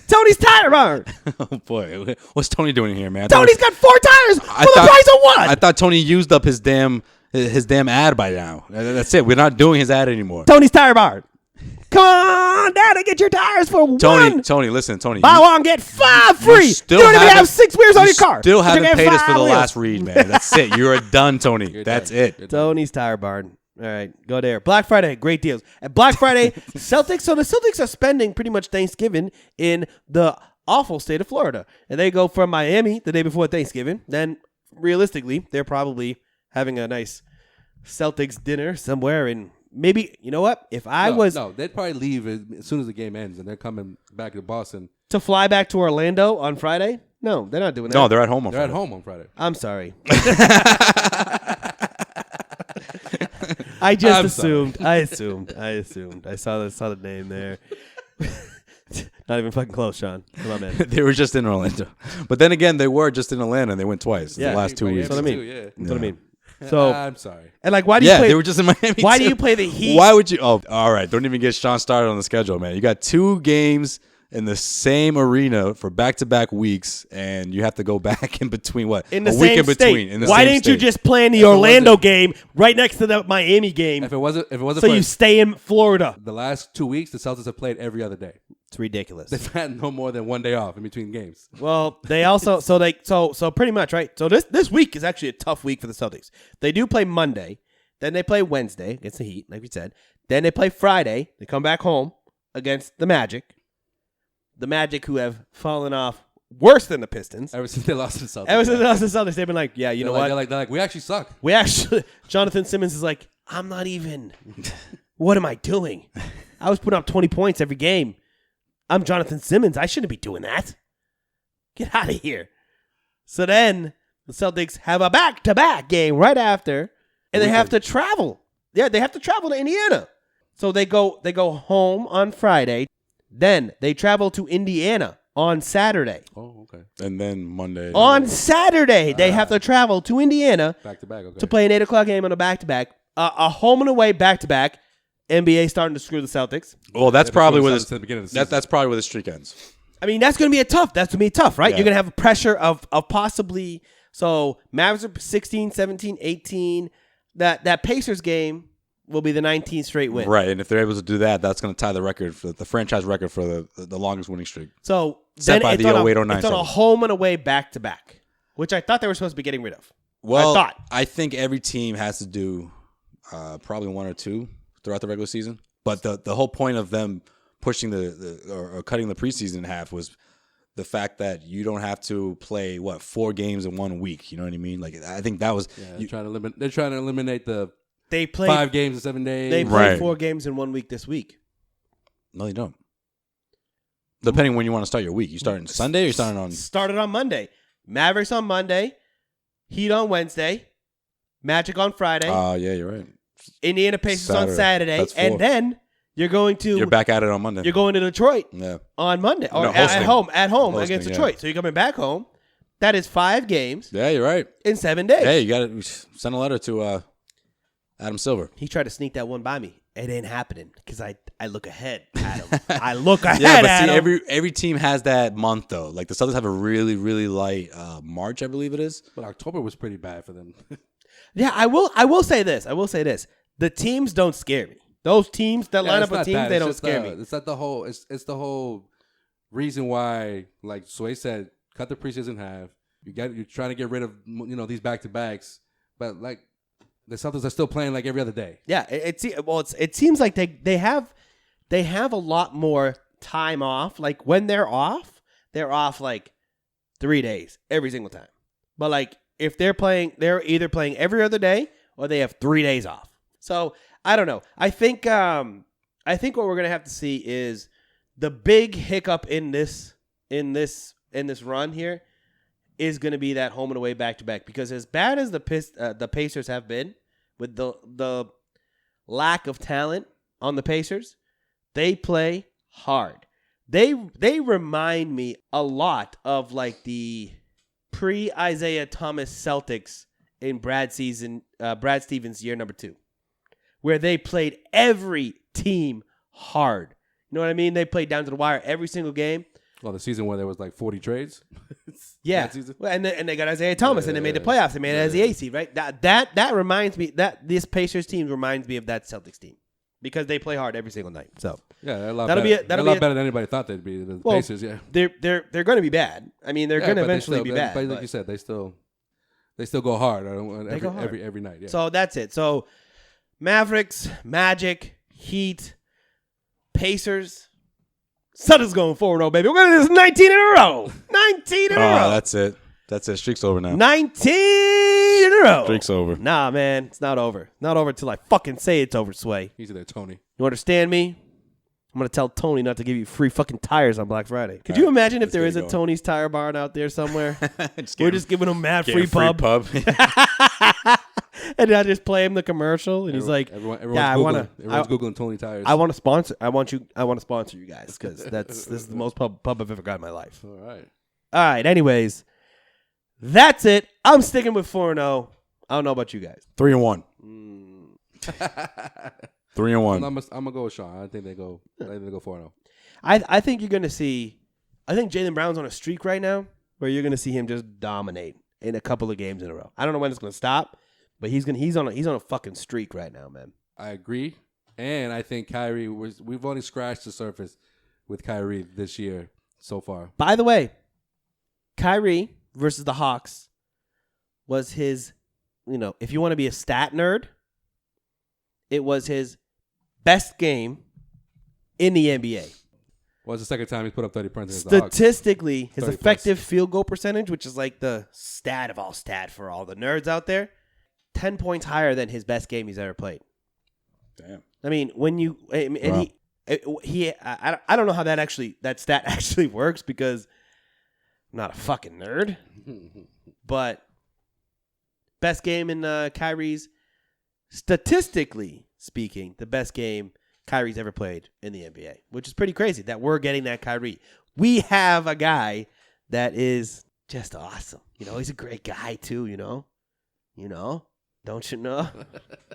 Tony's Tire Barn. Oh, boy. What's Tony doing here, man? Tony's got 4 tires for the price of 1. I thought Tony used up his damn ad by now. That's it. We're not doing his ad anymore. Tony's Tire Barn. Come on down and get your tires for 1. Tony, listen, Tony. Buy 1, get 5 free. You don't even have 6 wheels on your car. Still haven't paid us for the last read, man. That's it. You're done, Tony. That's it. Tony's Tire Barn. All right, go there. Black Friday, great deals. At Black Friday, Celtics. So the Celtics are spending pretty much Thanksgiving in the awful state of Florida. And they go from Miami the day before Thanksgiving. Then, realistically, they're probably having a nice Celtics dinner somewhere in maybe, you know what? If I No, they'd probably leave as soon as the game ends, and they're coming back to Boston. To fly back to Orlando on Friday? No, they're not doing that. No, they're at home on They're Friday. at home on Friday. I'm sorry. I just assumed. I assumed. I saw the name there. Not even fucking close, Sean. Come on, man. They were just in Orlando. But then again, they were just in Atlanta and they went twice the last 2 weeks. That's what I mean. Yeah. That's what I mean. So I'm sorry. And like, why do you play? They were just in Miami. Why too. do you play the Heat? Why would you? Oh, all right. Don't even get Sean started on the schedule, man. You got 2 games in the same arena for back-to-back weeks, and you have to go back in between what? In the a same week in state. between. In the Why same didn't you state. just play in the Orlando game right next to the Miami game? If it wasn't so for you stay in Florida. the last 2 weeks, the Celtics have played every other day. It's ridiculous. They've had no more than 1 day off in between games. Well, they also so pretty much, right? So this week is actually a tough week for the Celtics. They do play Monday, then they play Wednesday against the Heat, like we said. Then they play Friday. They come back home against the Magic. The Magic, who have fallen off worse than the Pistons. Ever since they lost to the Celtics. Ever since they lost to the Celtics, they've been like, yeah, you know what? They're like, we actually suck. We actually, Jonathan Simmons is like, I'm not even, what am I doing? I was putting up 20 points every game. I'm Jonathan Simmons. I shouldn't be doing that. Get out of here. So then the Celtics have a back-to-back game right after, and they have to travel. Yeah, they have to travel to Indiana. So they go home on Friday. Then they travel to Indiana on Saturday. Oh, okay. And then Monday. On Saturday, they have to travel to Indiana Back to back, okay. to play an 8 o'clock game on a back-to-back. A home and away back-to-back. NBA starting to screw the Celtics. Well, that's probably where at the beginning of the season. that's probably where the streak ends. I mean, that's going to be tough, right? Yeah. You're going to have a pressure of possibly. So Mavericks are 16, 17, 18. That Pacers game will be the 19th straight win. Right, and if they're able to do that, that's going to tie the record for the franchise record for the longest winning streak. So Set then by it's the on 08-09 it's on a Celtics. home and away back-to-back, which I thought they were supposed to be getting rid of. Well, I think every team has to do probably 1 or 2 throughout the regular season. But the whole point of them pushing or cutting the preseason in half was the fact that you don't have to play 4 games in 1 week. You know what I mean? Like I think that was they're trying to eliminate the They play 5 games in 7 days. They play Right. 4 games in 1 week this week. No, you don't. Depending when you want to start your week, you starting Sunday or you starting on? Started on Monday. Mavericks on Monday, Heat on Wednesday, Magic on Friday, Yeah, you're right. Indiana Pacers on Saturday. Saturday, That's 4. and then you're going to You're back at it on Monday. you're going to Detroit Yeah. on Monday or No, at hosting. home Hosting, against yeah. Detroit. So you're coming back home. That is 5 games Yeah, you're right. in 7 days. Hey, you got to send a letter to Adam Silver. He tried to sneak that one by me. It ain't happening because I look ahead, Adam. I look ahead, Yeah, but Adam. see, every team has that month though. Like the Celtics have a really, really light March, I believe it is. But October was pretty bad for them. Yeah, I will say this. The teams don't scare me. Those teams that line up with teams, they don't scare me. It's not the whole. It's the whole reason why, like Sway said, cut the preseason in half. You're trying to get rid of these back to backs, but like the Celtics are still playing like every other day. Yeah, it seems like they have a lot more time off. Like when they're off like 3 days every single time. But like if they're either playing every other day or they have 3 days off. So I don't know. I think what we're gonna have to see is the big hiccup in this run here is gonna be that home and away back to back, because as bad as the Pacers have been with the lack of talent on the Pacers, they play hard. They remind me a lot of like the pre-Isaiah Thomas Celtics in Brad Stevens year number 2, where they played every team hard. You know what I mean? They played down to the wire every single game. Well, the season where there was like 40 trades. Yeah, That season. well, and they got Isaiah Thomas, and they made the playoffs. They made it as the 8th seed, right? That reminds me, that this Pacers team reminds me of that Celtics team, because they play hard every single night. So Yeah, they're a lot That'll better. be a- that'll They're a be lot better than anybody thought they'd be. The well, Pacers, yeah. they're going to be bad. I mean, they're going to but they eventually still- be bad. But like you said, they still go hard. Go hard. Every night. Yeah. So that's it. So Mavericks, Magic, Heat, Pacers. Celtics going 4-0, baby. We're going to do this 19 in a row. 19 in a row. That's it. That's it. Streak's over now. 19 3 in a row. Streak's over. Nah, man, it's not over. Not over till I fucking say it's over, Sway. Easy there, Tony. You understand me? I'm going to tell Tony not to give you free fucking tires on Black Friday. Could you imagine if there is a Tony's Tire Barn out there somewhere? We're just giving him mad free pub. And I just play him the commercial, and he's like, everyone's Googling Tony Tires. I want to sponsor. I want to sponsor you guys because this is the most pub I've ever got in my life. All right. Anyways, that's it. I'm sticking with 4-0. I don't know about you guys. 3-1. 3-1. I'm gonna go with Sean. I think they go 4-0. I think you're gonna see. I think Jaylen Brown's on a streak right now where you're gonna see him just dominate in a couple of games in a row. I don't know when it's gonna stop, but he's on a fucking streak right now, man. I agree, and I think Kyrie we've only scratched the surface with Kyrie this year so far. By the way, Kyrie versus the Hawks was his. If you want to be a stat nerd, it was his best game in the NBA. Well, it's the second time he's put up 30 points against the Hawks. Statistically, his effective field goal percentage, which is like the stat of all stat for all the nerds out there, 10 points higher than his best game he's ever played. Damn. I mean, when you and wow. I don't know how that stat actually works because I'm not a fucking nerd, but best game in Kyrie's, statistically speaking, the best game Kyrie's ever played in the NBA, which is pretty crazy that we're getting that Kyrie. We have a guy that is just awesome. He's a great guy too, Don't you know? All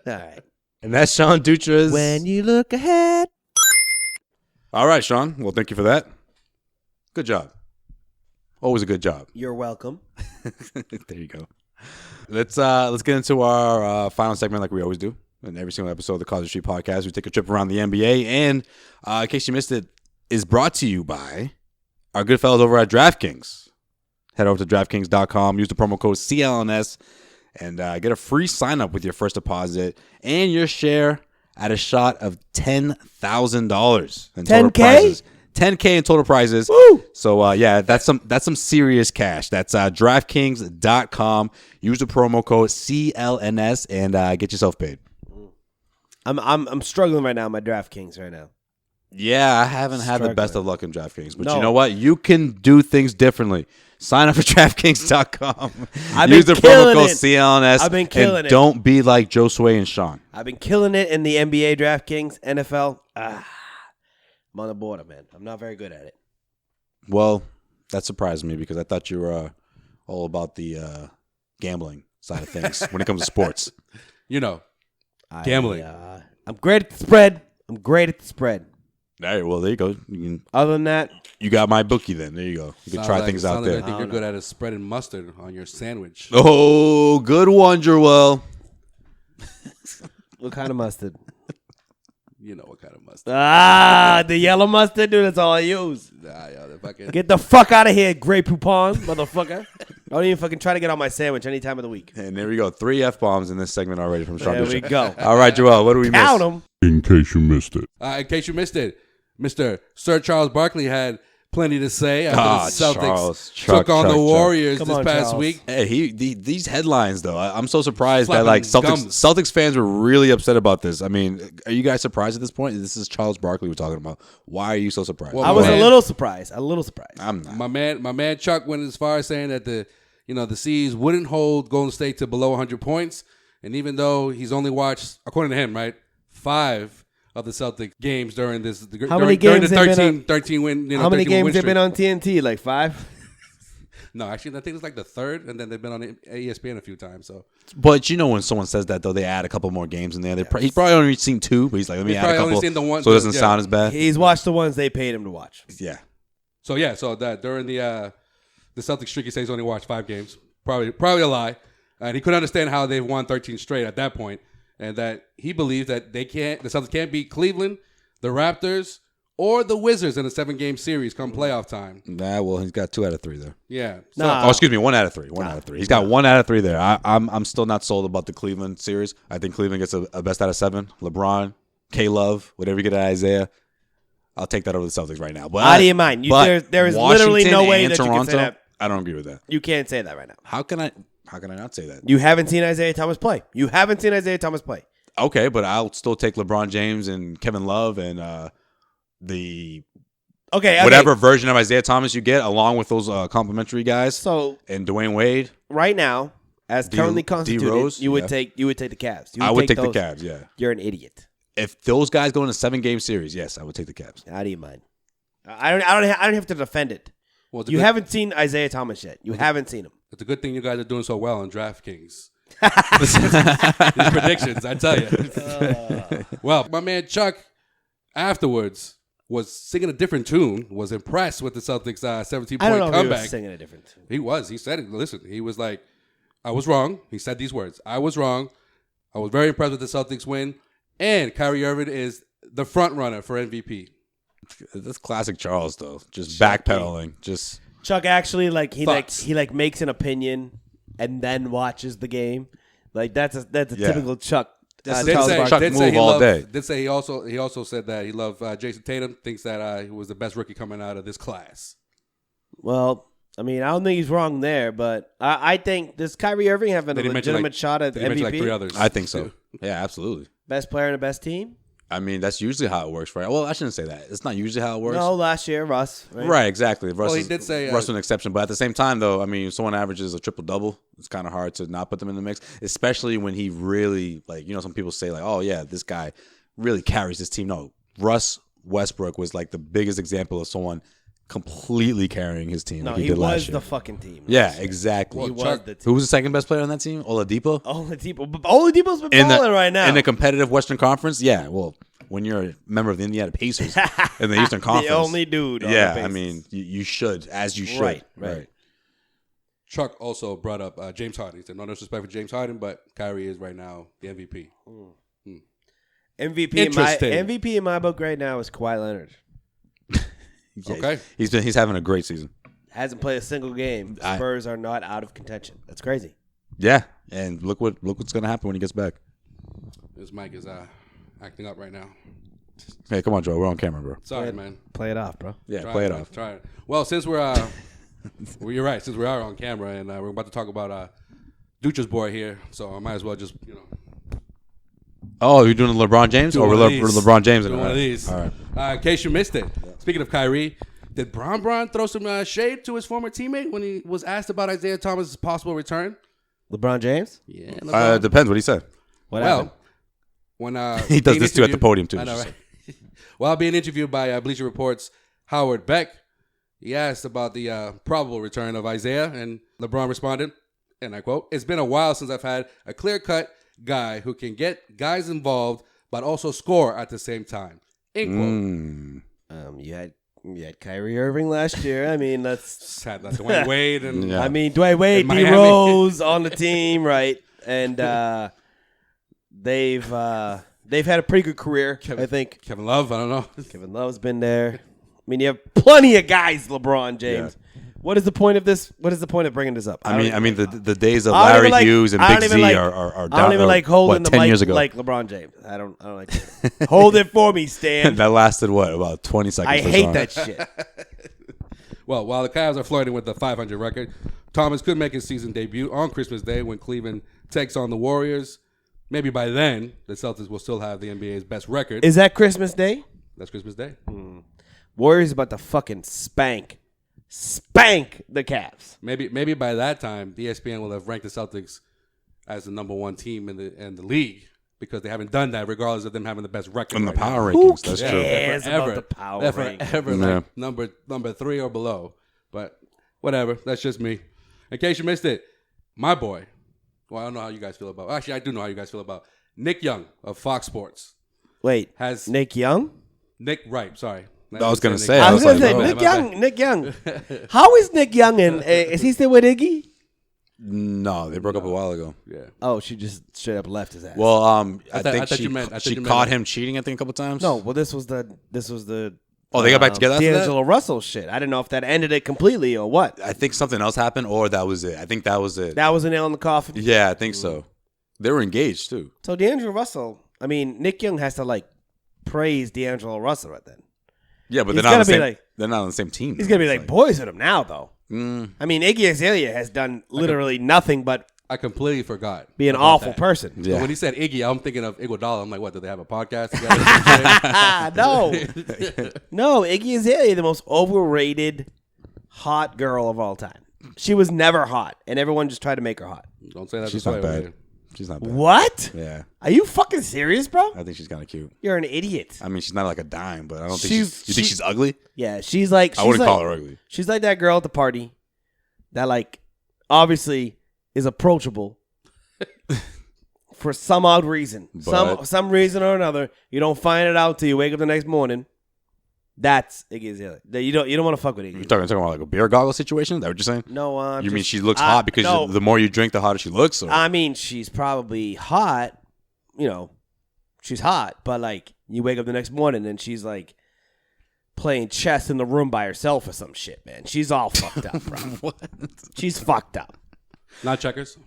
right. And that's Sean Dutra's When You Look Ahead. All right, Sean. Well, thank you for that. Good job. Always a good job. You're welcome. There you go. Let's get into our final segment like we always do. In every single episode of the Causeway Street Podcast, we take a trip around the NBA. And in case you missed it, is brought to you by our good fellows over at DraftKings. Head over to DraftKings.com. Use the promo code CLNS and get a free sign-up with your first deposit and your share at a shot of $10,000 in total prizes. $10K in total prizes. Woo! So, that's some serious cash. That's DraftKings.com. Use the promo code CLNS and get yourself paid. I'm struggling right now in my DraftKings right now. Yeah, I haven't had the best of luck in DraftKings. But you know what? You can do things differently. Sign up for DraftKings.com. Use the promo code CLNS. I've been killing it. Don't be like Josue and Sean. I've been killing it in the NBA, DraftKings, NFL. I'm on the border, man. I'm not very good at it. Well, that surprised me because I thought you were all about the gambling side of things when it comes to sports. Gambling. I'm great at the spread. All right, well, there you go. Other than that, you got my bookie then. There you go. You can try things out there. I think you're good at a spreading mustard on your sandwich. Oh, good one, Joel. What kind of mustard? You know what kind of mustard. The yellow mustard, dude. That's all I use. Fucking... Get the fuck out of here, Grey Poupon, motherfucker. Don't even fucking try to get on my sandwich any time of the week. And there we go. 3 F-bombs in this segment already from Sean. There we go. All right, Joel, what do we miss? Count them. In case you missed it. Mr. Sir Charles Barkley had plenty to say after the Celtics took on the Warriors this past week. Hey, these headlines, though, I'm so surprised that Celtics fans were really upset about this. I mean, are you guys surprised at this point? This is Charles Barkley we're talking about. Why are you so surprised? Well, I was a little surprised. I'm not. My man Chuck went as far as saying that the C's wouldn't hold Golden State to below 100 points. And even though he's only watched, according to him, right, 5 of the Celtic games during this. How many games during the 13 win? How many games have been on TNT? Like 5? No, actually, I think it's like the 3rd, and then they've been on ESPN a few times. So, but when someone says that, though, they add a couple more games in there. He's probably only seen 2, but he's like, let me add a couple, only seen the one, so it doesn't sound as bad. He's watched the ones they paid him to watch. Yeah. So that during the Celtic streak, he says he's only watched 5 games. Probably a lie, and he couldn't understand how they've won 13 straight at that point, and that he believes that the Celtics can't beat Cleveland, the Raptors, or the Wizards in a 7-game series come playoff time. Nah, well, he's got 2 out of 3 there. Yeah. Oh, excuse me, 1 out of 3. 1 out of 3. He's got 1 out of 3 there. I'm still not sold about the Cleveland series. I think Cleveland gets a best out of 7. LeBron, K-Love, whatever you get at Isaiah. I'll take that over the Celtics right now. But out of your mind. There is literally no way that you can say that. I don't agree with that. You can't say that right now. How can I not say that? You haven't seen Isaiah Thomas play. Okay, but I'll still take LeBron James and Kevin Love and the whatever version of Isaiah Thomas you get, along with those complimentary guys. So and Dwayne Wade. Right now, as currently constituted, D-Rose, you would take the Cavs. I would take the Cavs. Yeah, you're an idiot. If those guys go in a 7-game series, yes, I would take the Cavs. How do you mind? I don't have to defend it. Well, you haven't seen Isaiah Thomas yet. You haven't seen him. It's a good thing you guys are doing so well on DraftKings. These predictions, I tell you. Well, my man Chuck afterwards was singing a different tune. Was impressed with the Celtics' 17-point I don't know comeback. If he was singing a different tune. He was. He said it. Listen, he was like, "I was wrong." He said these words: "I was wrong. I was very impressed with the Celtics win, and Kyrie Irving is the front runner for MVP." That's classic Charles, though. Just backpedaling. Just Chuck actually he makes an opinion and then watches the game. Like that's a typical Chuck. Chuck move all day. Did say he also said that he loved Jason Tatum. Thinks that he was the best rookie coming out of this class. Well, I mean, I don't think he's wrong there, but I think does Kyrie Irving have a legitimate shot at MVP? Like 3 others. I think so. Yeah, absolutely. Best player in the best team. I mean, that's usually how it works, right? Well, I shouldn't say that. It's not usually how it works. No, last year, Russ. Right, exactly. Russ he did say Russ was an exception, but at the same time, though, I mean, if someone averages a triple-double, it's kind of hard to not put them in the mix, especially when he really, some people say, oh, yeah, this guy really carries this team. No, Russ Westbrook was, the biggest example of someone completely carrying his team. No, he did did was last year. the fucking team. Yeah, exactly. He was the team. Who was the second best player on that team? Oladipo? Oladipo's been balling right now. In the competitive Western Conference? Yeah, well, when you're a member of the Indiana Pacers in the Eastern Conference. The only dude on yeah, the I mean, you should, as you should. Right. Chuck also brought up James Harden. He said, no disrespect for James Harden, but Kyrie is right now the MVP. MVP in my book right now is Kawhi Leonard. Yeah, okay. He's having a great season. Hasn't played a single game. Spurs are not out of contention. That's crazy. Yeah, and look what's going to happen when he gets back. This mic is acting up right now. Hey, come on, Joe. We're on camera, bro. Sorry, man. Play it off, bro. Yeah, play it off. Try it. Well, since we're you're right. Since we are on camera and we're about to talk about Ducha's boy here, so I might as well just Oh, you're doing the LeBron James? Or LeBron James? Doing one of these. All right. In case you missed it, speaking of Kyrie, did Bron throw some shade to his former teammate when he was asked about Isaiah Thomas' possible return? LeBron James? Yeah. Depends what he said. What happened? When he does this too at the podium too. I know, right? While being interviewed by Bleacher Report's Howard Beck, he asked about the probable return of Isaiah, and LeBron responded, and I quote, "It's been a while since I've had a clear-cut guy who can get guys involved but also score at the same time." End quote. You had Kyrie Irving last year. I mean, that's had Dwayne Wade and I mean Dwayne Wade, D Rose on the team, right? And they've had a pretty good career. I think Kevin Love. I don't know. Kevin Love's been there. I mean, you have plenty of guys. LeBron James. Yeah. What is the point of this? What is the point of bringing this up? I mean, the days of Larry Hughes and Big Z are down. I don't even like holding the 10 mic years ago. like LeBron James. I don't like it. Hold it for me, Stan. That lasted about 20 seconds. I hate that shit. Well, while the Cavs are flirting with the 500 record, Thomas could make his season debut on Christmas Day when Cleveland takes on the Warriors. Maybe by then, the Celtics will still have the NBA's best record. Is that Christmas Day? That's Christmas Day. Warriors about to fucking spank the Cavs. Maybe by that time, the ESPN will have ranked the Celtics as the number 1 team in the league because they haven't done that, regardless of them having the best record. In the power rankings, that's true. Who cares about the power rankings? Forever, number 3 or below. But whatever, that's just me. In case you missed it, my boy. Well, I don't know how you guys feel about. Actually, I do know how you guys feel about Nick Young of Fox Sports. Wait, has Nick Young? Nick, right? Sorry. I was going to say. Nick Young. How is Nick Young? And is he still with Iggy? No, they broke up a while ago. Yeah. Oh, she just straight up left his ass. Well, I think she caught him cheating. I think a couple times. No, well, this was the. Oh, they got back together after D'Angelo Russell shit. I didn't know if that ended it completely or what. I think something else happened, or that was it. I think that was it. That was a nail in the coffin. Yeah, I think so. They were engaged too. So D'Angelo Russell. I mean, Nick Young has to praise D'Angelo Russell right then. Yeah, but they're not on the same team. He's gonna be boys with him now, though. I mean, Iggy Azalea has done literally nothing but I completely forgot. be an about awful that. person. So Yeah. when he said Iggy, I'm thinking of Iguodala. I'm like, what? Do they have a podcast together? No. No, Iggy Azalea, the most overrated hot girl of all time. She was never hot, and everyone just tried to make her hot. Don't say that. She's this not way, bad. man. She's not bad. What? Yeah, Are you fucking serious, bro? I think she's kind of cute. You're an idiot. I mean, she's not like a dime, but I don't think She's- you think she's ugly? Yeah, she's like... I wouldn't like, call her ugly. She's like that girl at the party that, like, obviously is approachable for some odd reason. But- Some reason or another. You don't find it out till you wake up the next morning. That's Iggy Azalea. You don't want to fuck with Iggy. You're talking about like a beer goggle situation? Is that what you're saying? No, You mean she looks hot because no. the more you drink, the hotter she looks? Or? I mean, she's probably hot. You know, she's hot. But, like, you wake up the next morning and she's, like, playing chess in the room by herself or some shit, man. She's all fucked up, bro. What? She's fucked up. Not checkers.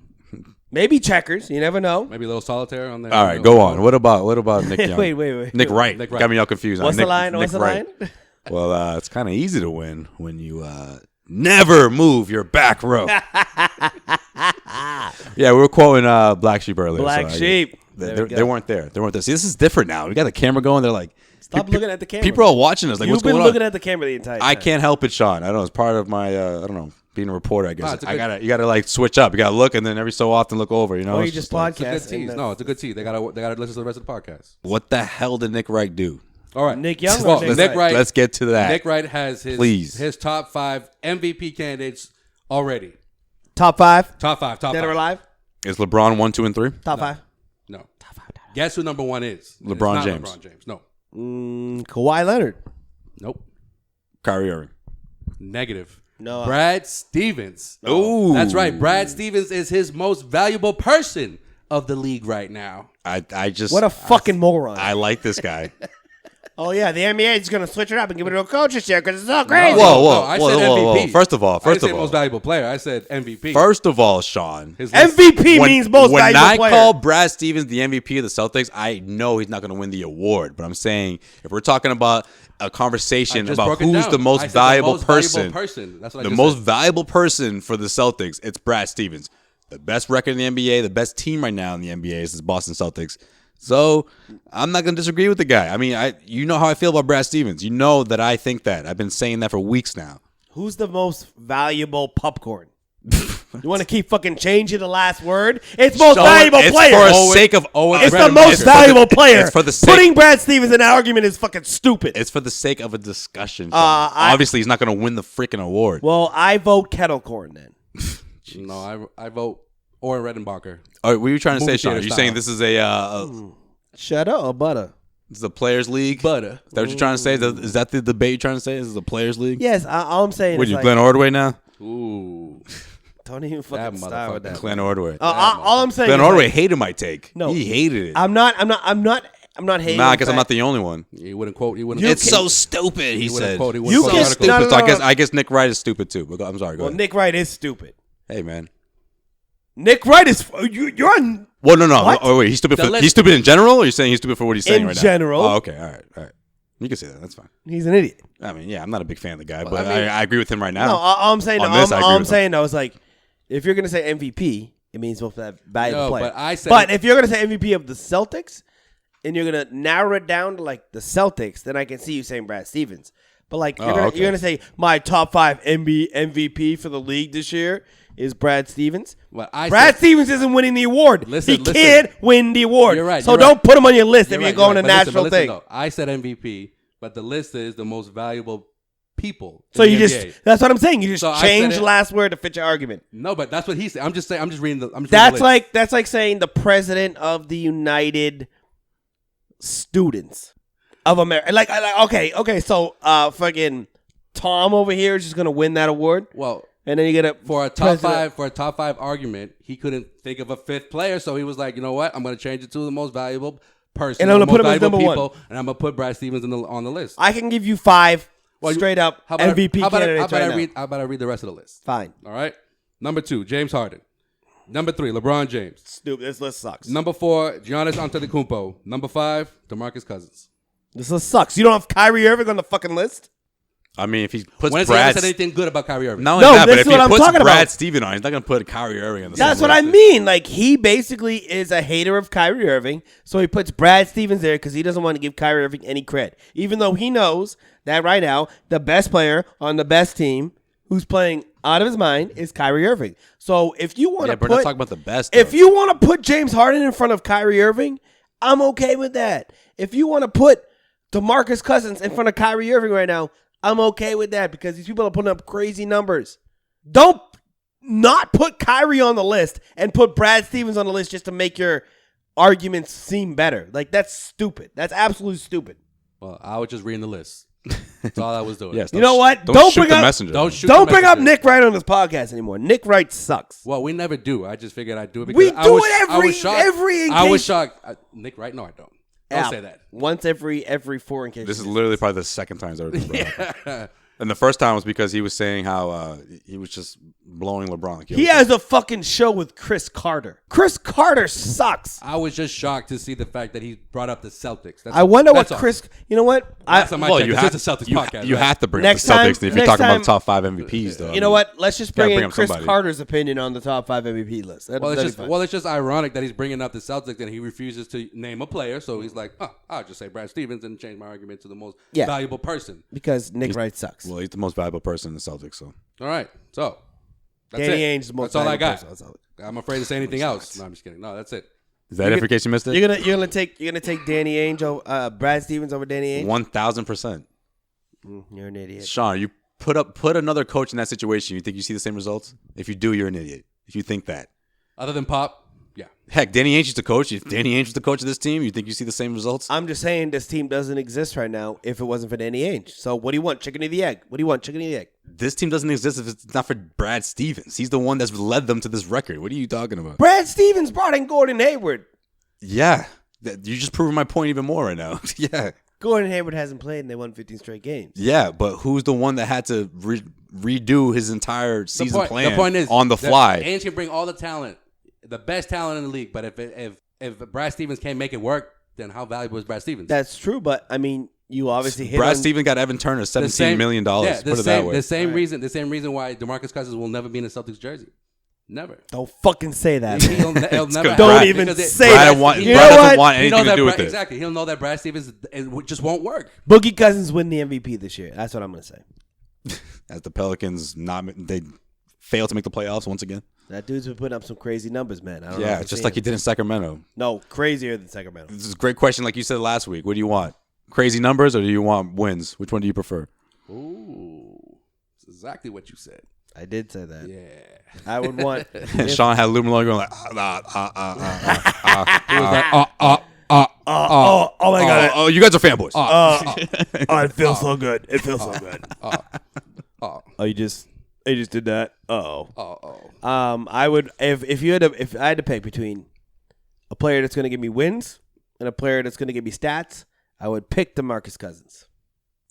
Maybe checkers. You never know. Maybe a little solitaire on there. All right, go on. What about Nick Young? wait. Nick Wright. Nick Wright. Got me all confused. What's Nick, the line? Nick What's the Wright. line? Well, it's kind of easy to win when you never move your back row. Yeah, we were quoting Black Sheep earlier. Black so, Sheep. They There we go. they weren't there. They weren't there. See, this is different now. We got the camera going. They're like, Stop looking at the camera. people are watching us. Like, You've what's been going looking on? at the camera the entire time. I can't help it, Sean. I don't know. It's part of my, I don't know, being a reporter, I Nah, guess. it's a good- You gotta like switch up. You gotta look and then every so often look over, you know? Or you It's just like, It's a good podcast. tease. No, it's a good tease. They gotta listen to the rest of the podcast. what the hell did Nick Wright do? All right, Nick Young or Well, Nick Nick Wright? Wright. Let's get to that. Nick Wright has his top 5 MVP candidates already. Top 5. Top 5. Dead or alive? Is LeBron 1, 2, and 3? Top 5. No. Guess who number 1 is? It's LeBron not James. LeBron James. No. Kawhi Leonard. Nope. Kyrie Irving. Negative. No. Brad Stevens. Ooh. That's right. Brad Stevens is his most valuable person of the league right now. I just What a fucking moron. I like this guy. Oh, yeah. The NBA is going to switch it up and give it to a coach this year because it's so crazy. Whoa. I said MVP. First of all, I didn't say most valuable player. I said MVP. First of all, Sean. His list- MVP means most when valuable I player. call Brad Stevens the MVP of the Celtics, I know he's not going to win the award. But I'm saying if we're talking about a I conversation just about broke it who's down. the most I said valuable the most person, valuable person. That's what I the just most said. valuable person for the Celtics, it's Brad Stevens. The best record in the NBA, the best team right now in the NBA is the Boston Celtics. So I'm not going to disagree with the guy. I mean, you know how I feel about Brad Stevens. You know that I think that. I've been saying that for weeks now. Who's the most valuable popcorn? You want to keep fucking changing the last word? It's most valuable it's player. for the sake of It's the Brandon most Marker. valuable player. It's for the sake. Putting Brad Stevens in that argument is fucking stupid. It's for the sake of a discussion. Obviously, he's not going to win the freaking award. Well, I vote kettle corn then. No, I vote Oren Redenbacher. All right, what are you trying to say, Movie Sean? Are theater you style. saying this is a Shut up or butter? this is a players' league? Butter. Is that what you're trying to say? Is that the debate you're trying to say? This is a players' league? Yes, all I'm saying What is you, like, Glenn Ordway now? Ooh. don't even fucking That start with that. Glenn Ordway. All I'm saying Glenn is Ordway like, hated my take. No. He hated it. I'm not hating. Nah, I the guess I'm fact- not the only one. He wouldn't quote. He wouldn't. It's so stupid, he He wouldn't said. quote. He You wouldn't quote can- the So article. stupid. No. So I guess Nick Wright is stupid too. But I'm sorry. Go Well, ahead. Nick Wright is stupid. Hey, man. Nick Wright is you're on Well, no. What? Oh, wait. He's stupid. The list- He's stupid in general, or you're saying he's stupid for what he's saying In right now? general. Oh, okay. All right. You can say that. That's fine. he's an idiot. I mean, yeah, I'm not a big fan of the guy, Well, but I mean- I agree with him right now. No, all I'm saying, On this, I agree all I'm with him. saying though is like, if you're gonna say MVP, it means both that valuable No, player. but I said- But if you're gonna say MVP of the Celtics, and you're gonna narrow it down to like the Celtics, then I can see you saying Brad Stevens. But like Oh, okay. you're gonna say my top 5 MVP for the league this year is Brad Stevens. What I Brad said- Stevens isn't winning the award. Listen, he listen. can't win the award. You're right, So you're don't right. put him on your list if You're you're right, going you're to right. But natural listen, thing. though. I said MVP, but the list is the most valuable people. So in you the just NBA. that's what I'm saying. You just So I change said the it- last word to fit your argument. No, but that's what he said. I'm just saying. I'm just reading the. I'm just That's reading the list. like saying the president of the United Students of America. Like okay. So fucking Tom over here is just gonna win that award, Well, and then you get a for a top five argument, he couldn't think of a 5th player, so he was like, you know what? I'm going to change it to the most valuable person, And I'm the gonna put most him as valuable number one. people, and I'm going to put Brad Stevens on the list. I can give you 5 Well, straight up How about MVP how about candidates right now. How about I read the rest of the list? Fine. All right. Number 2, James Harden. Number 3, LeBron James. Stupid. This list sucks. Number 4, Giannis Antetokounmpo. Number 5, DeMarcus Cousins. This list sucks. You don't have Kyrie Irving on the fucking list? I mean, if he puts When has Brad, he ever said anything good about Kyrie Irving? not only No, that, but that's if he what I'm puts talking Brad about. Stevens on, he's not gonna put Kyrie Irving on the That's same what I list. mean. Like, he basically is a hater of Kyrie Irving, so he puts Brad Stevens there because he doesn't want to give Kyrie Irving any credit, even though he knows that right now the best player on the best team who's playing out of his mind is Kyrie Irving. So if you want to We're not talking about the best. if though. you want to put James Harden in front of Kyrie Irving, I'm okay with that. If you want to put DeMarcus Cousins in front of Kyrie Irving right now, I'm okay with that because these people are putting up crazy numbers. Don't not put Kyrie on the list and put Brad Stevens on the list just to make your arguments seem better. Like, that's stupid. That's absolutely stupid. Well, I was just reading the list. That's all I was doing. Yes, You know what? Don't shoot bring the up messenger. Don't bring up Nick Wright on this podcast anymore. Nick Wright sucks. Well, we never do. I just figured I'd do it because We I do was, it I was every shocked. occasion. I was shocked. Nick Wright? No, I don't. Don't Yeah, say that. Once every 4 occasions. This is literally probably the second time it's ever been brought up. And the first time was because he was saying how he was just blowing LeBron. Like He has a fucking show with Chris Carter. Chris Carter sucks. I was just shocked to see the fact that he brought up the Celtics. That's I wonder what that's all. Chris. You know what? Last time I checked, you this have is a Celtics you, podcast. you right? have to bring Next up the time- Celtics if you're next talking time- about the top 5 MVPs, though. You know what? Let's just gotta bring bring in up Chris somebody. Carter's opinion on the top 5 MVP list. Well, it's just ironic that he's bringing up the Celtics and he refuses to name a player. So he's like, I'll just say Brad Stevens and change my argument to the most valuable person. because Nick Wright sucks. Well, he's the most valuable person in the Celtics, so. All right. So that's Danny it. Ainge is the most That's all I valuable got. person. That's all. I'm afraid to say anything else. No, I'm just kidding. No, that's it. Is that it in case you missed it? You're gonna take Danny Ainge over Brad Stevens over Danny Ainge. 1,000%. You're an idiot. Sean, you put another coach in that situation. You think you see the same results? If you do, you're an idiot. If you think that. Other than Pop, yeah. Heck, Danny Ainge is the coach. If Danny Ainge was the coach of this team, you think you see the same results? I'm just saying this team doesn't exist right now if it wasn't for Danny Ainge. So what do you want? Chicken or the egg? What do you want? Chicken or the egg? This team doesn't exist if it's not for Brad Stevens. He's the one that's led them to this record. What are you talking about? Brad Stevens brought in Gordon Hayward. Yeah. You just proving my point even more right now. Yeah. Gordon Hayward hasn't played and they won 15 straight games. Yeah, but who's the one that had to redo his entire season plan the point is on the fly? Ainge can bring all the talent, the best talent in the league, but if Brad Stevens can't make it work, then how valuable is Brad Stevens? That's true, but I mean, you obviously hit Brad on Stevens got Evan Turner $17 million. Yeah, Put it that way. The same reason why DeMarcus Cousins will never be in a Celtics jersey. Never. Don't fucking say that. He'll never Don't happen even because say Brad that. Brad You know doesn't what? want He anything knows to that do with it. exactly. He'll know that Brad Stevens it just won't work. Boogie Cousins win the MVP this year. That's what I'm going to say. As the Pelicans they fail to make the playoffs once again. That dude's been putting up some crazy numbers, man. I don't know Yeah, if just you've like he seen did in Sacramento. No, crazier than Sacramento. This is a great question, like you said last week. What do you want? Crazy numbers or do you want wins? Which one do you prefer? Ooh, that's exactly what you said. I did say that. Yeah. I would want. And Sean had Lou Malone going like, He was like, oh my god! oh, you guys are fanboys. It feels so good. It feels so good. Oh, you just did that. I would if I had to pick between a player that's going to give me wins and a player that's going to give me stats, I would pick DeMarcus Cousins.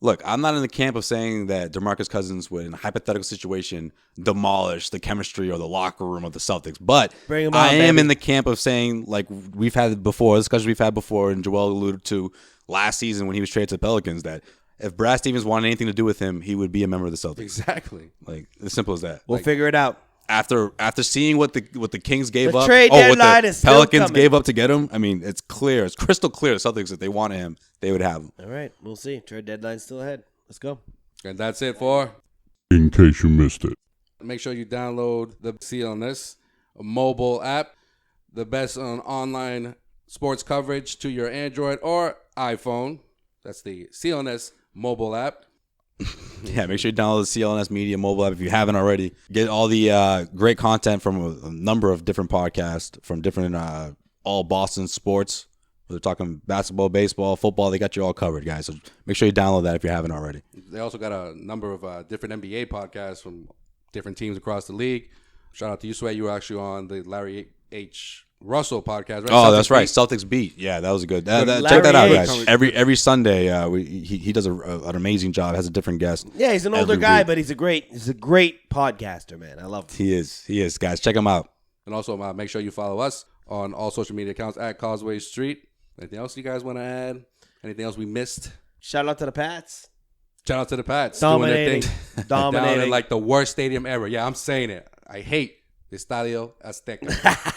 Look, I'm not in the camp of saying that DeMarcus Cousins would, in a hypothetical situation, demolish the chemistry or the locker room of the Celtics. But Bring him on, I am baby. in the camp of saying, like we've had before, discussion we've had before, and Joel alluded to last season when he was traded to the Pelicans, that if Brad Stevens wanted anything to do with him, he would be a member of the Celtics. exactly. Like, as simple as that. We'll figure it out. After seeing what the Kings gave The up, trade what deadline the is still Pelicans coming. gave up to get him, I mean, it's crystal clear the Celtics, if they wanted him, they would have him. All right, we'll see. Trade deadline's still ahead. Let's go. And that's it for. In case you missed it. Make sure you download the CLNS mobile app, the best on online sports coverage to your Android or iPhone. That's the CLNS mobile app. Yeah, make sure you download the CLNS Media mobile app if you haven't already. Get all the great content from a number of different podcasts from different all Boston sports. They're talking basketball, baseball, football. They got you all covered, guys. So make sure you download that if you haven't already. They also got a number of different NBA podcasts from different teams across the league. Shout out to you, Sway. You were actually on the Larry H. Russell podcast, right? Oh, Celtics that's right. Beat. Celtics Beat. Yeah, that was a good. Larry Check that out, H. guys. Every Sunday, he does an amazing job. Has a different guest. Yeah, he's an older every guy, week. but he's a great podcaster, man. I love him. He is, guys. Check him out. And also make sure you follow us on all social media accounts at Causeway Street. Anything else you guys want to add? Anything else we missed? Shout out to the Pats. Shout out to the Pats. Dominating. Doing their thing. Dominating. Down in like the worst stadium ever. Yeah, I'm saying it. I hate Estadio Azteca.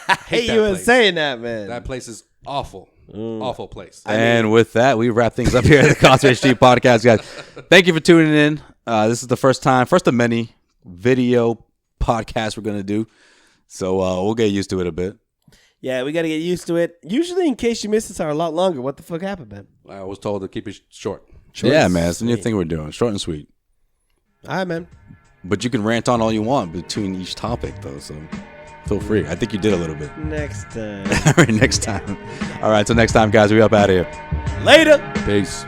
I hate you in saying that, man. That place is awful. Awful place. And with that, we wrap things up here at the Causeway Street Podcast, guys. Thank you for tuning in. This is the first of many video podcasts we're going to do. So we'll get used to it a bit. Yeah, we got to get used to it. Usually, in case you missed us, are a lot longer. What the fuck happened, man? I was told to keep it short. Yeah, man. It's a new thing we're doing. Short and sweet. All right, man. But you can rant on all you want between each topic, though. So feel free. I think you did a little bit. Next time. All right, next time. All right, till next time, guys. We up out of here. Later. Peace.